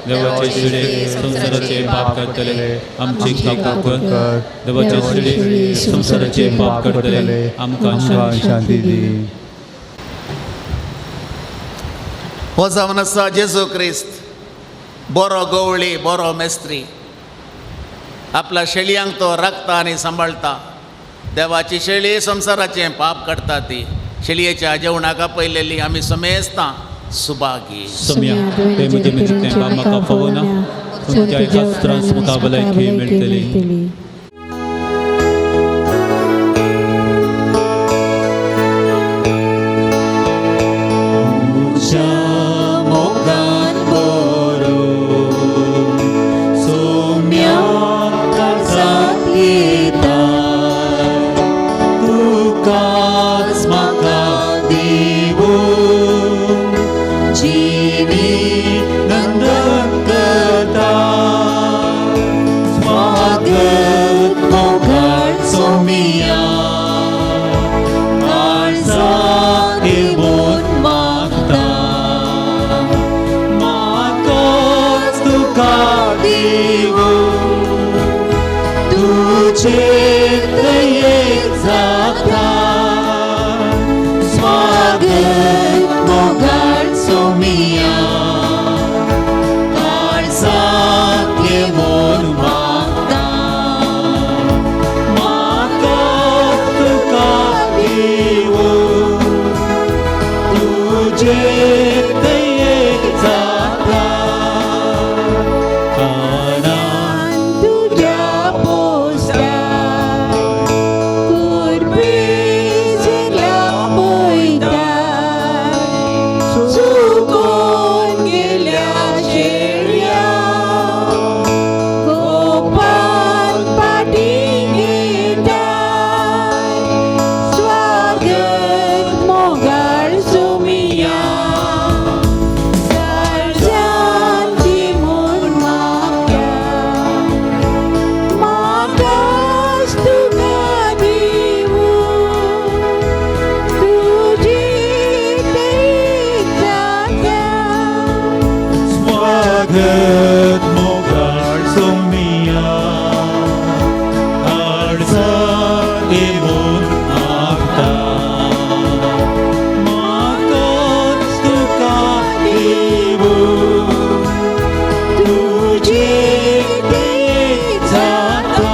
देवाचे शिळे संसाराचे पाप करतले आमची काकूट कर. देवाचे शिळे संसाराचे पाप करतले आमकां शांती दी. हो जावन आसा जेजू क्रिस्त, बरो गवळी, बरो मेस्त्री. आपल्या शेळयांक तो राखता आनी सांबाळटा. देवाची शेळी संसाराचें पाप करता ती. शेळयेच्या जेवणाक आपयलेली आमी समेस्तां सुभागी. सम्या ते म्हजे मिरतें म्हाका फावो ना पूण त्या एका त्रास म्हाका भलायकी मेळटली. तुजेत एक जाता स्वागत मोगाळ सोमिया काळजात येवन मागता म्हाका तुका दिवूं तुजेत एक जाता कानान तुझ्या पोस्टार कुर्बेजल्या पळयतात चुकोन गेल्या शेळया गोपान पाटीं घेतात स्वागत मोगाळ सोमिया सर्जांची म्हूण मागता म्हाकाच तुका दिवूं तुजी देख जाता स्वागत मोगाळ सोमिया काळजात येवन मागता म्हाकाच तुका दिवूं तुजी देख जाता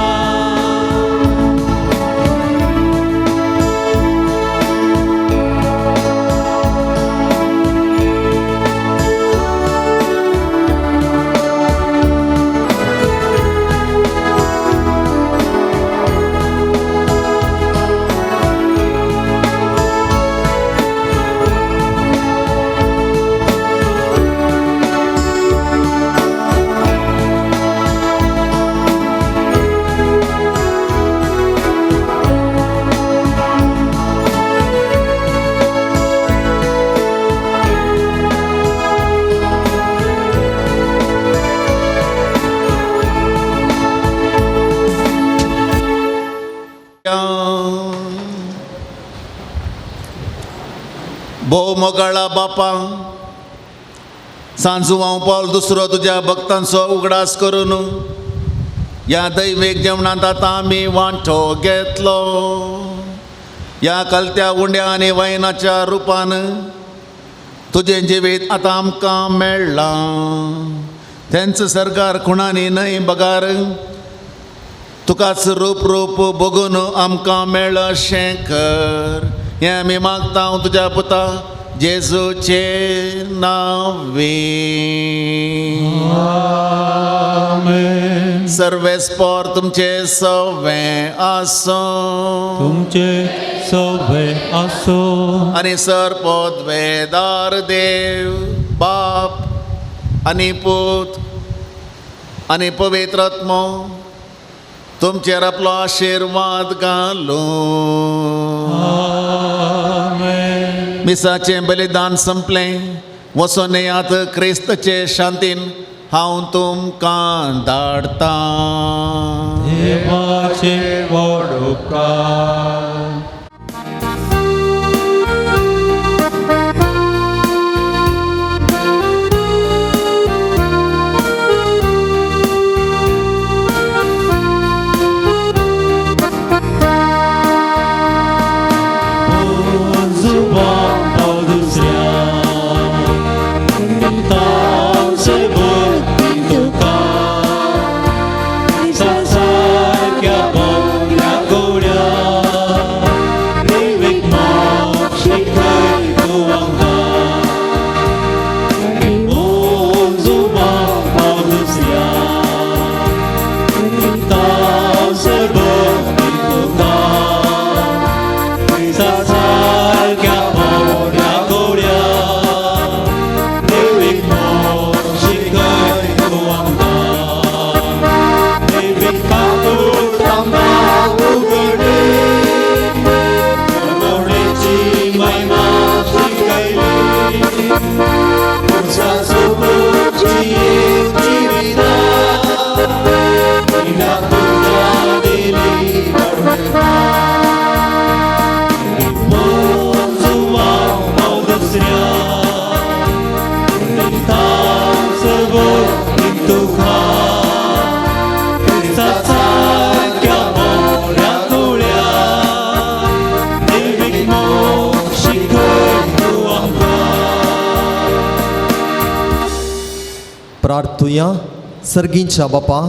भोव मोगाळा बापा सांजू हांव पावल दुसरो तुज्या भक्तांचो उगडास करून ह्या दैवीक जेवणांत आतां आमी वांटो घेतलो ह्या कलत्या उंड्या आनी वायनाच्या रुपान तुजें जिवीत आतां आमकां मेळ्ळां तेंच सरकार खुणांनी न्हय बगार तुकाच रूप रूप बघून आमकां मेळ अशें कर हें आमी मागता तुज्या पुता जेजूचे नांवी सर्वेस्पोर तुमचे सवें आसो तुमचे सवें आसो आनी सरपोद्वेदार देव बाप आनी पूत आनी पवित्र आत्मो तुमचेर आपलो आशिर्वाद घालूं मिसाचें बलिदान संपलें वचून येयात क्रिस्तचे शांतीन हांव तुमकां धाडटां देवाचे व्हड उपकार सारक्या बोगल्या गोड्या प्रार्थुया सर्गींच्या बापा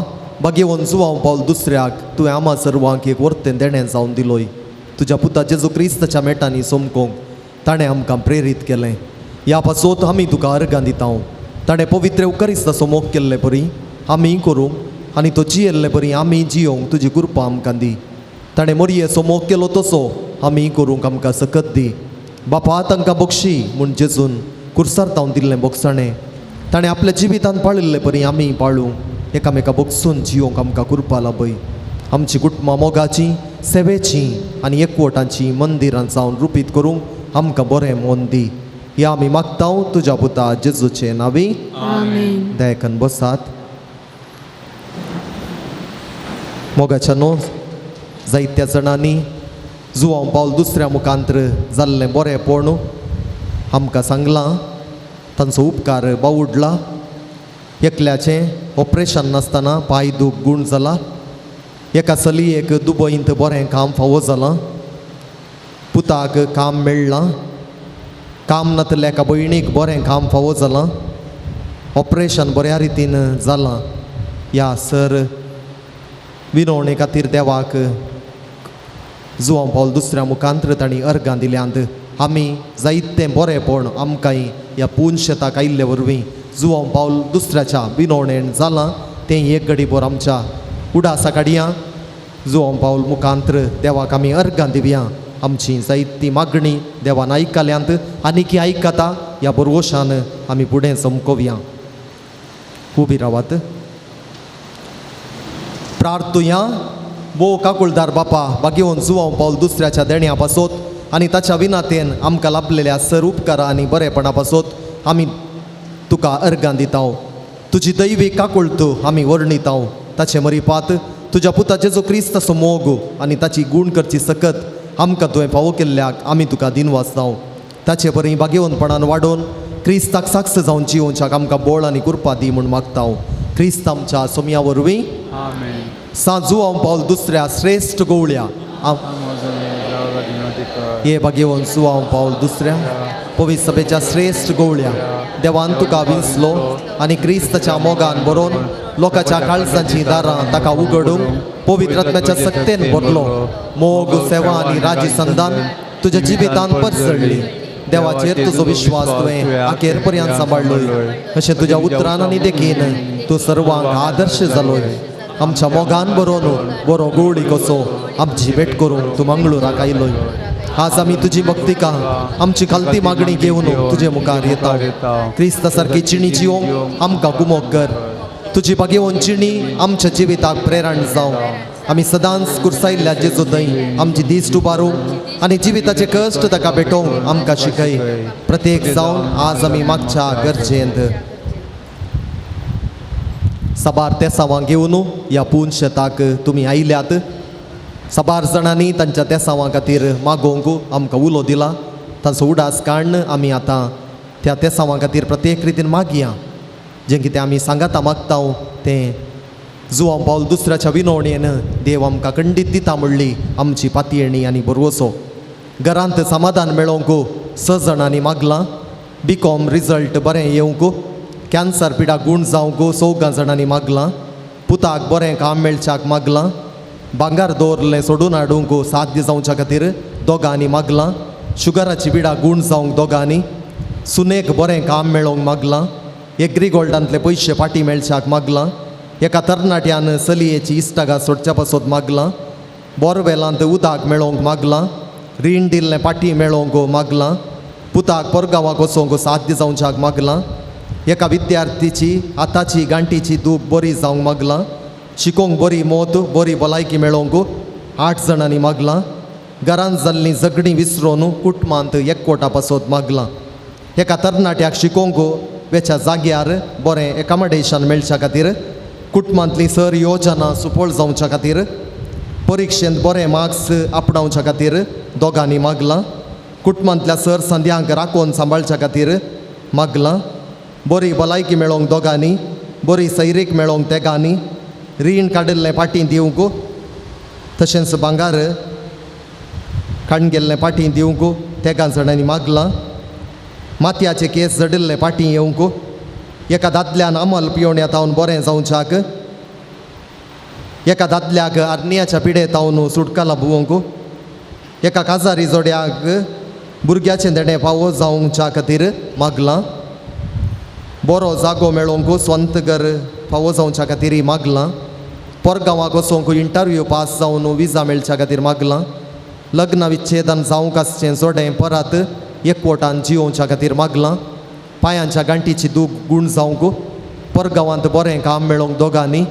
बागेवन जुवांव पावल दुसऱ्याक तुवें आम्हा सर्वांक एक वर्तें देणें जावन दिलोय. तुज्या पुता जेजू क्रिस्ताच्या मेटांनी सोमकोंक ताणें आमकां प्रेरीत केलें. ह्या पासोत आमी तुका अर्गां दिता. ताणें पवित्र उकरिस्ताचो मोग केल्ले परी आमी करूंक आनी तो जियेल्ले परी आमी जियोंक तुजी कृपा आमकां दी. ताणें मोरयेचो मोग केलो तसो आमी करूंक आमकां सकत दी. बापा तांकां बक्षी म्हूण जेजून कुर्सार दिल्लें बोगसाणें ताणें आपल्या जिवितांत पाळिल्ले परी आमी पाळूं एकामेका बोगसून जियोंक आमकां कृपा लाभय. आमची कुटुंबां मोगाची सेवेचीं आनी एकवटांची मंदिरां जावन रुपीत करूंक आमकां बरें मोन दी. ह्या आमी मागतांव तुज्या पुता जेजूचे नांवी. आमेन. दयाकन बसात. मोगाच्या न्हू जायत्या जाणांनी जुवांव पावल दुसऱ्या मुखांतर जाल्लें बरेंपण आमकां सांगलां. तांचो उपकार बावुडला. एकल्याचें ऑपरेशन नासतना पांय दूख गूण जाला. एका चलयेक दुबईंत बरें काम फावो जालां. पुताक काम मेळ्ळां. काम नातल्या एका भयणीक बरें काम फावो जालां. ऑपरेशन बऱ्या रितीन जालां. ह्या सर विनवणे खातीर देवाक जुवांव पावल दुसऱ्या मुखांतर तांणी अर्गां दिल्यांत आमी जायतें बरेंपण आमकांय ह्या पुंशेताक आयिल्ले वरवीं जुवांव पावल दुसऱ्याच्या विनवणेन जालां तें एक घडीभर आमच्या उडासा काडया. जुवांव पावल मुखांतर देवाक आमी अर्गां दिवया. आमची जायती मागणी देवान आयकल्यांत आनीक आयकता ह्या बरवशान आमी फुडें चमकोवया. उबी रावात. प्रार्थुया वो काकुळदार बापा बागेवन जुवांव पावल दुसऱ्याच्या देण्या पासोत आनी ताच्या विनातेन आमकां लाभलेल्या सर उपकारा आनी बरेपणा पासोत आमी तुका अर्गां दितांव. तुजी दैवीक काकुळत आमी वर्णितांव. ताचे मरीपात तुज्या पुता जेजू क्रिस्ताचो मोग आनी ताची गूण करची सकत आमकां तुवें फावो केल्ल्याक आमी तुका दिनवासतांव. ताचे बरी बागेवनपणान वाडोवन क्रिस्ताक साक्ष जावन जियोवच्याक आमकां बळ आनी कृपा दी म्हूण मागतांव. क्रिस्त आमच्या सोम्या वरवीं जुवांव पावल दुसऱ्या श्रेश्ठ गवळ्या हे बागेवन जुवांव पावल दुसऱ्या पवित्र सभेच्या श्रेश्ठ गवळ्या देवान तुका विंसलो आनी क्रिस्ताच्या मोगान बरोवन लोकांच्या काळजांची दारां ताका उगडूंक पवित्र आत्म्याच्या सक्तेन भरलो. मोग सेवा आनी राजी संदान तुज्या जिवितांत परसडली. देवाचेर तुजो विश्वास तुवें अखेर पर्यंत सांबाळलोय. अशें तुज्या उतरान आनी देखीन तूं सर्वांक आदर्श जालोय. आमच्या मोगान बरोवन बरो गवळी कसो आमची भेट करूंक तूं मंगळुराक आयलोय. आज आमी तुजी भक्तिका आमची खालती मागणी घेवन तुजे मुखार येता. क्रिस्ता सारकी चिणी जियोंक आमकां कुमोग कर. तुजी बागेवन चिणी आमच्या जिविताक प्रेरण जावं. आमी सदांच कुर्सायिल्ल्या जेजू दय आमची दिश्ट उबारूंक आनी जिविताचे कश्ट ताका भेटोवंक आमकां शिकय. प्रत्येक जावन आज आमी मागच्या गरजेंत साबार तेसावां घेवन ह्या पुंशेताक तुमी आयल्यात. साबार जाणांनी तांच्या तेसावां खातीर मागोवंक आमकां उलो दिला. तांचो उडास काडन आमी आतां त्या तेसावां खातीर प्रत्येक रितीन मागया. जें कितें आमी सांगाता मागतांव तें जुवांव पावल दुसऱ्याच्या विनवणेन देव आमकां खंडीत दिता म्हणली आमची पातयेणी आनी बरवसो. घरांत समाधान मेळोवंक 6 जाणांनी मागलां. BCom रिजल्ट बरें येवंक. कॅन्सर पिडा गूण जावंक 14 जाणांनी मागलां. पुताक बरें काम मेळच्याक मागलां. भांगार दवरलें सोडून हाडूंक साध्य जावच्या खातीर 2 मागलां. शुगराची पिडा गूण जावंक 2. सुनेक बरें काम मेळोवंक मागलां. एग्रीगोल्डांतले पयशे फाटीं मेळच्याक मागलां. एका तरणाट्यान चलयेची इश्टागा सोडच्या पासत मागलां. बोरवेलांत उदक मेळोवंक मागलां. रीण दिल्लें फाटीं मेळोवंक मागलां. पुताक परगांवाक वचोंक साध्य जावच्याक मागलां. एका विद्यार्थीची आतांची गांठीची दूख बरी जावंक मागलां. शिकोवंक बरी मोत बरी भलायकी मेळोवंक 8 जाणांनी मागलां. घरांत जाल्लीं झगडीं विसरोवन कुटुंबांत एकवटा पासत मागलां. एका तरणाट्याक शिकोवंक वेच्या जाग्यार बरें एकामडेशन मेळच्या खातीर कुटुंबांतलीं सर योजना सुफळ जावच्या खातीर परिक्षेंत बरें मार्क्स आपणावच्या खातीर 2 मागलां. कुटुंबांतल्या सर संद्यांक राखून सांबाळच्या खातीर मागलां. बरी भलायकी मेळोवंक 2. बरी सैरीक मेळोवंक 3. रीण काडिल्लें फाटीं दिवंक तशेंच भांगार काडून गेल्लें फाटीं दिवंक 3 जाणांनी मागलां. मातयाचे केस जडिल्ले फाटीं येवंक एका दादल्यान अमल पियोण्यातावन बरें जावच्याक एका दादल्याक आर्नियाच्या पिडेतावन सुटका लाभूंक एका काजारी जोड्याक भुरग्याचें देणें फावो जावच्या खातीर मागलां बरो जागो मेळोवंक स्वंत घर फावो जावच्या खातीर मागलां परगांवाक वचोंक इंटरव्यू पास जावन विजा मेळच्या खातीर मागलां लग्न विच्छेदन जावंक आसचें जोडें परत एकवटान जियोवच्या खातीर मागलां पांयांच्या गांठीची दूख गूण जावंक परगांवांत बरें काम मेळोवंक दोगांनी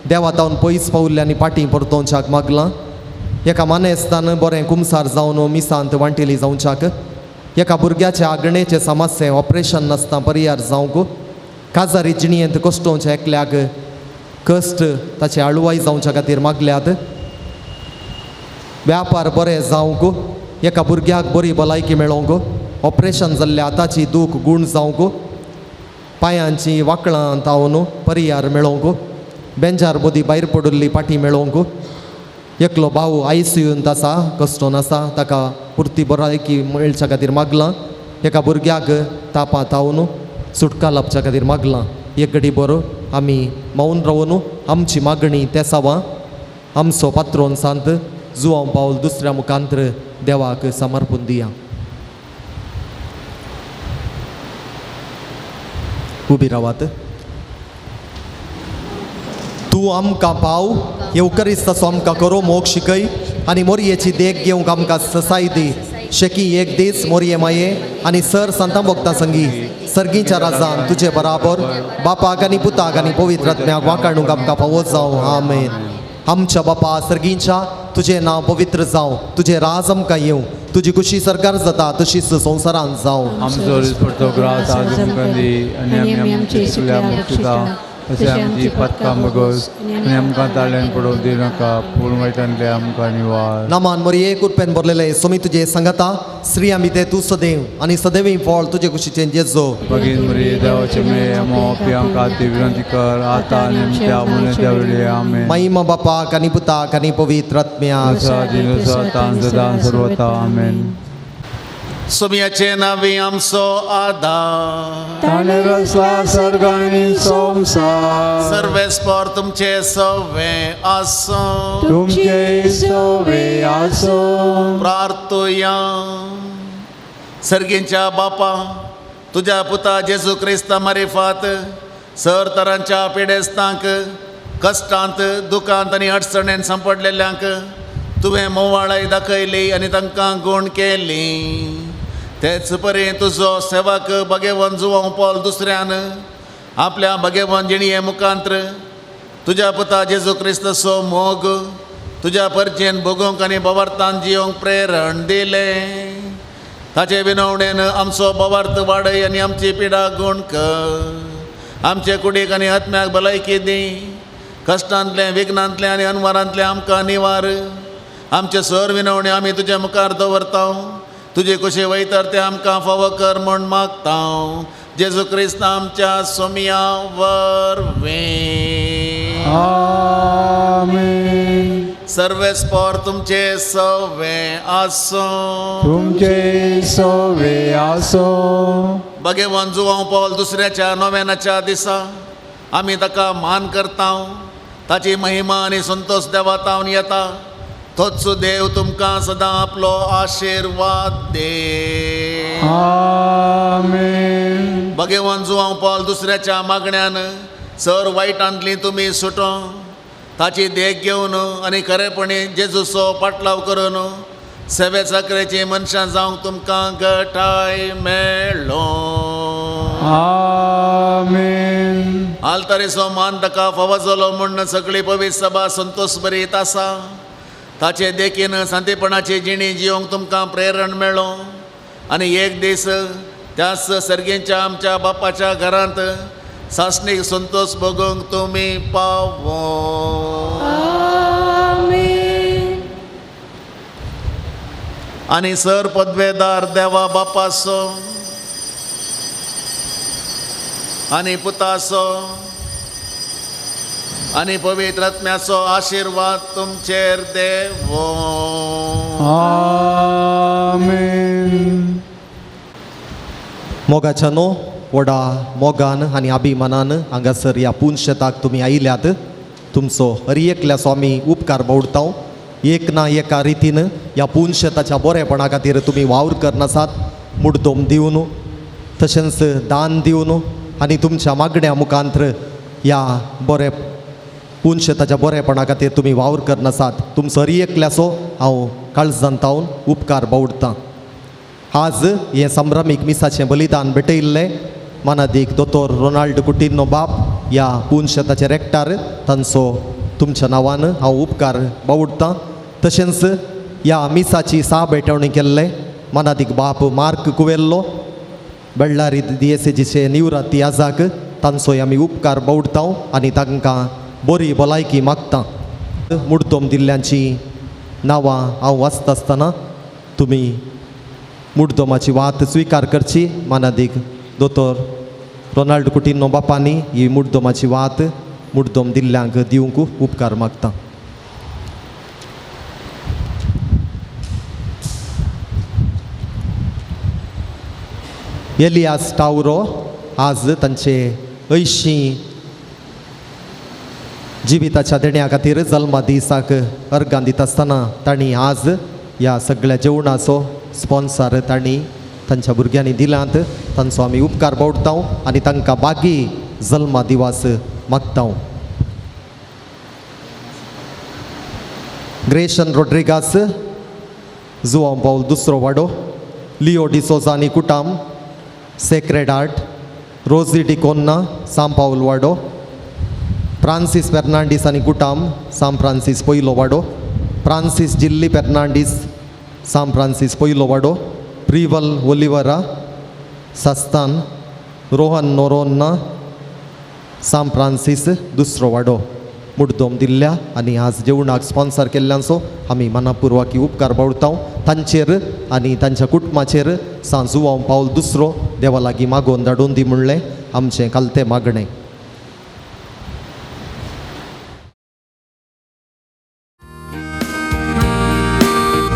देवातावन पयस पावल्ल्यांनी फाटीं परतोवच्याक मागलां एका मानेस्तान बरें कुमसार जावन मिसांत वांटेली जावच्याक एका भुरग्याच्या आगणेचे समस्ये ऑपरेशन नासता परिहार जावंक काजारी जिणयेंत कश्टोवच्या एकल्याक कश्ट ताचे आळवाई जावच्या खातीर मागल्यात व्यापार बरें जावंक एका भुरग्याक बरी भलायकी मेळोवंक ऑपरेशन जाल्ल्या आतांची दूख गूण जावंक पांयांची वांकळां तावन परिहार मेळोवंक बेंजार बोदी भायर पडुल्ली पाटी मेळोवंक एकलो भाव ICUंत आसा कश्टोन आसा ताका पुर्ती भलायकी मेळच्या खातीर मागलां एका भुरग्याक तापां तावन सुटका लाभच्या खातीर मागलां एक घडी बरो आमी मौन रावन आमची मागणी तेसावा आमचो पात्रोन सांत जुवांव पावल दुसऱ्या मुखांतर देवाक समर्पून दिया उबी रावात तूं आमकां पाव येवकरिस्ताचो आमकां करो मोग शिकय आनी मोरयेची देख घेवंक आमकां ससाय दी शेकी एक दीस मोरये माये आनी सर संतां भक्तां संगी सर्गीच्या राजान तुजे बराबर बापाक आनी पुताक आनी पवित्र आत्म्याक वाखाणूंक आमकां फावो जावं आमेन आमच्या बापा सर्गीच्या तुजें नांव पवित्र जावं तुजें राज आमकां येवं तुजी खुशी सरकार जाता तशीच संवसारांत जावं आमचो दिसपडटो ग्रास आज आमकां दी आनी आमी आमची चुकल्या बक्षिता तशें आमची पथकां बगस आनी आमकां ताळ्यान पडोवंक दिनाका पूण वायटांतले आमकां निवार नामान मोरये कुरपेन बरलेले सोमी तुजे संगता श्री आमी ते तूं सदैव आनी सदैवी फळ तुजे कुशीचें जेजो भगीन मरी देवाचे मेळे मोपी आमकां ती विनंती कर आतां आनी आमच्या आमच्या वेळी आमेन महिमा बापाक आनी पुताक आनी पवित्र आत्म्याक तान सदां सर्वता आमेन सुमयाचे नावी आमचो आधार ताणे रचला सर्ग आनी संवसार सर्वेस्पर तुमचे सवे आसो तुमचे सवे आसो प्रार्थुया सर्गींच्या बापा तुझ्या पुता जेजू क्रिस्ता मारिफात सर तरांच्या पिडेस्तांक कश्टांत दुखांत आनी अडचणेन सांपडलेल्यांक तुवें मोवाळाय दाखयली आनी तांकां गूण केली तेच परी तुजो सेवक भगेवन जुवांव पॉल दुसऱ्यान आपल्या भगेवन जिणये मुखांत्र तुज्या पुता जेजू क्रिस्ताचो मोग तुज्या परचेन भोगूंक आनी भवार्थान जियोंक प्रेरण दिलें ताचे विनवणेन आमचो भवार्थ वाडय आनी आमची पिडा गूण कर आमचे कुडीक आनी आत्म्याक भलायकी दी कश्टांतले विघ्नांतले आनी अनवरांतले आमकां निवार आमचे सर विनवणे आमी तुजे मुखार दवरता तुजे कशे वयतर ते आमकां फावो कर म्हूण मागता जेजू क्रिस्त आमच्या सोमया वरवीं आमेन सर्वेस्पर तुमचे सवे आसो तुमचे सवे आसो भगेवन जुवांव पॉल दुसऱ्याच्या नोवेनाच्या दिसा आमी ताका मान करता ताची महिमा आनी संतोष देवातावन येता तोच देव तुमकां सदां आपलो आशिर्वाद दे आमेन भगेवन जुवांव पॉल दुसऱ्याच्या मागण्यान सर वायटांतली तुमी सुटो ताची देख घेवन आनी खरेपणी जेजूचो पाटलाव करून सेवे साकरेची मनशां जावंक तुमकां घटाय मेळ्ळो आमेन आलतारेचो मान ताका फावो जालो म्हूण सगळी पवित्र सभा संतोश बरीत आसा ताचे देखीन सांतीपणाची जिणी जियोंक तुमकां प्रेरण मेळ्ळो आनी एक दीस त्याच सर्गेच्या आमच्या बापाच्या घरांत सासणीक संतोष भोगूंक तुमी पावो आनी सर पदवेदार देवा बापाचो आनी पुताचो आनी पवित्र आत्म्याचो आशिर्वाद तुमचेर देवो आमेन मोगाच्या नो व्हडा मोगान आनी अभिमानान हांगासर ह्या पुनशेताक तुमी आयल्यात तुमचो हर एकल्याचो आमी उपकार बावडटाव. एक ना एका रितीन ह्या पुनशेताच्या बरेपणा खातीर तुमी वावर करनासात, मुड्दोम दिवन तशेंच दान दिवन आनी तुमच्या मागण्या मुखांतर ह्या बरे पुनशेताच्या बरेपणा खातीर तुमी वावर करनासात. तुमचो हर एकल्याचो हांव काळजांत तावन उपकार बावडटां. आज हे संभ्रमीक मिसाचें बलिदान भेटयिल्लें मानादीक दोतोर रोनाल्ड कुटिन्हो बाप ह्या पुनशेताचे रेक्टार तांचो तुमच्या नांवान हांव उपकार बावडटां. तशेंच ह्या मिसाची भेटवणी केल्ले मानादीक बाप मार्क कुवेल्लो बेळ्ळारी दिएसेजीचे निवृत्ती आजाक तांचोय आमी उपकार बावडटां आनी तांकां बरी भलायकी मागतां. मुड्दोम दिल्ल्यांची नांवां हांव वाचता आसतना तुमी मुड्दोमाची वात स्विकार करची. मानादीक दोतोर रोनाल्ड कुटिन्हो बापानी ही मुड्दोमाची वात मुड्दोम दिल्ल्यांक दिवंक उपकार मागतां. एलियास टावरो आज तांचे 80 जिविताच्या देण्या खातीर जल्मा दिसाक अर्गां दिता आसतना तांणी आज ह्या सगळ्या जेवणाचो स्पॉन्सर तांणी तांच्या भुरग्यांनी दिलात. तांचो आमी उपकार बावडटां आनी तांकां बागी जल्मा दिवस मागतां. ग्रेशन रोड्रिगास जुआंव पावल दुसरो वाडो, लिओ डिसोजा आनी कुटाम सेक्रेड हार्ट, रोजी डिकोन्ना सान पावल वाडो, फ्रांसीस फेर्नांडीस आनी कुटाम सान फ्रांसीस पयलो वाडो, फ्रांसीस जिल्ली फेर्नांडीस सान फ्रांसीस पयलो वाडो, प्रिवल ओलिवरा सस्तान, रोहन नोरोन्ना सान फ्रांसीस दुसरो वाडो मुड्दोम दिल्ल्या आनी आज जेवणाक स्पॉन्सर केल्ल्यांचो आमी मनापुर्वकी उपकार बावडटां. तांचेर आनी तांच्या कुटुंबाचेर जुआंव पावल दुसरो देवा लागीं मागोवन धाडून दी म्हणलें आमचें कालतें मागणें.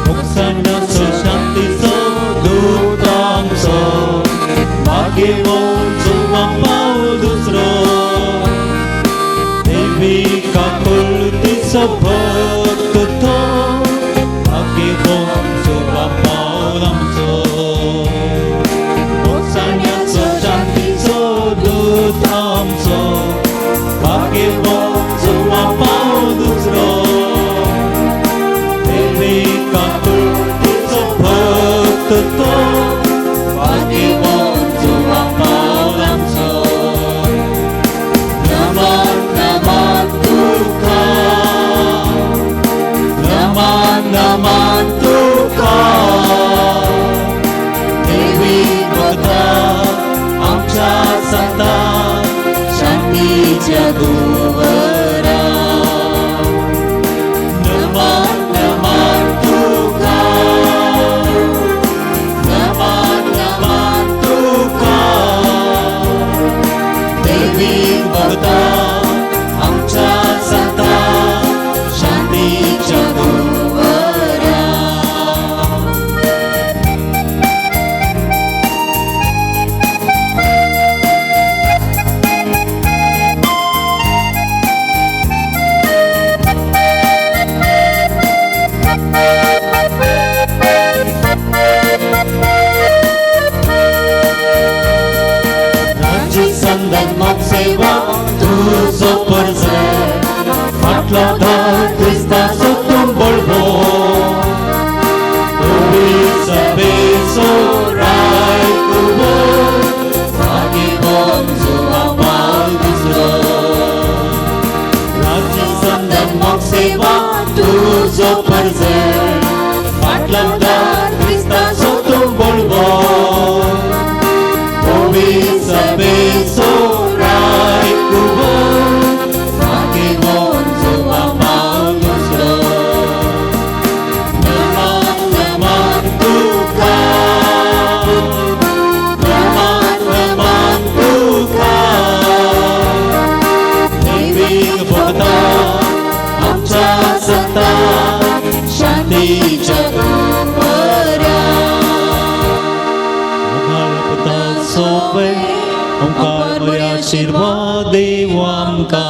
मोक्षाचो शांतीचो दूत आमचो भाग्यवान जुआंव पावल दुसरो देविका कुलतीचो भक्त तो भाग्यवान जुआंव पावल आमचो. मोक्षाचो शांतीचो दूत आमचो भाग्यवान जुआंव पावल दुसरो देविका कुलतीचो भक्त तो भाग्यवान जुआंव पावल आमचो. नमन नमन तुका, नमन नमन तुका, देवी भक्ता आमच्या संता शांतीच्या दुवरा. नमन नमन तुका, नमन नमन तुका, देवी भक्ता आमच्या संता शांतीच्या दुवरा. राज्य संदन मग सेवा तुझो परजे फाटलो धार क्रिस्ताचो तुंबळभो सभेचो रायकुवो भाग्यवान जुआंव पावल दुसरो. राज्य संदन मग सेवा तुझो परजे फाटलो धार क्रिस्ताचो तुंबळभो सभेचो रायकुवो भाग्यवान जुआंव पावल दुसरो. नमन नमन तुका, नमन नमन तुका, देवीक भक्ता आमच्या संता शांतीच्या दुवरा. सोपे आमकां बरे आशिर्वाद देव आमकां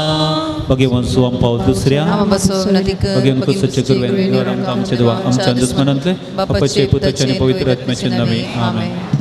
भगवान सो आम पावल दुसऱ्या भगवान कसोचे करवेन आमकां आमचे देवा आमच्या दुस्मनांतले बापाचे पुत्राचे आनी पवित्र आत्म्याचे नामे आमेन.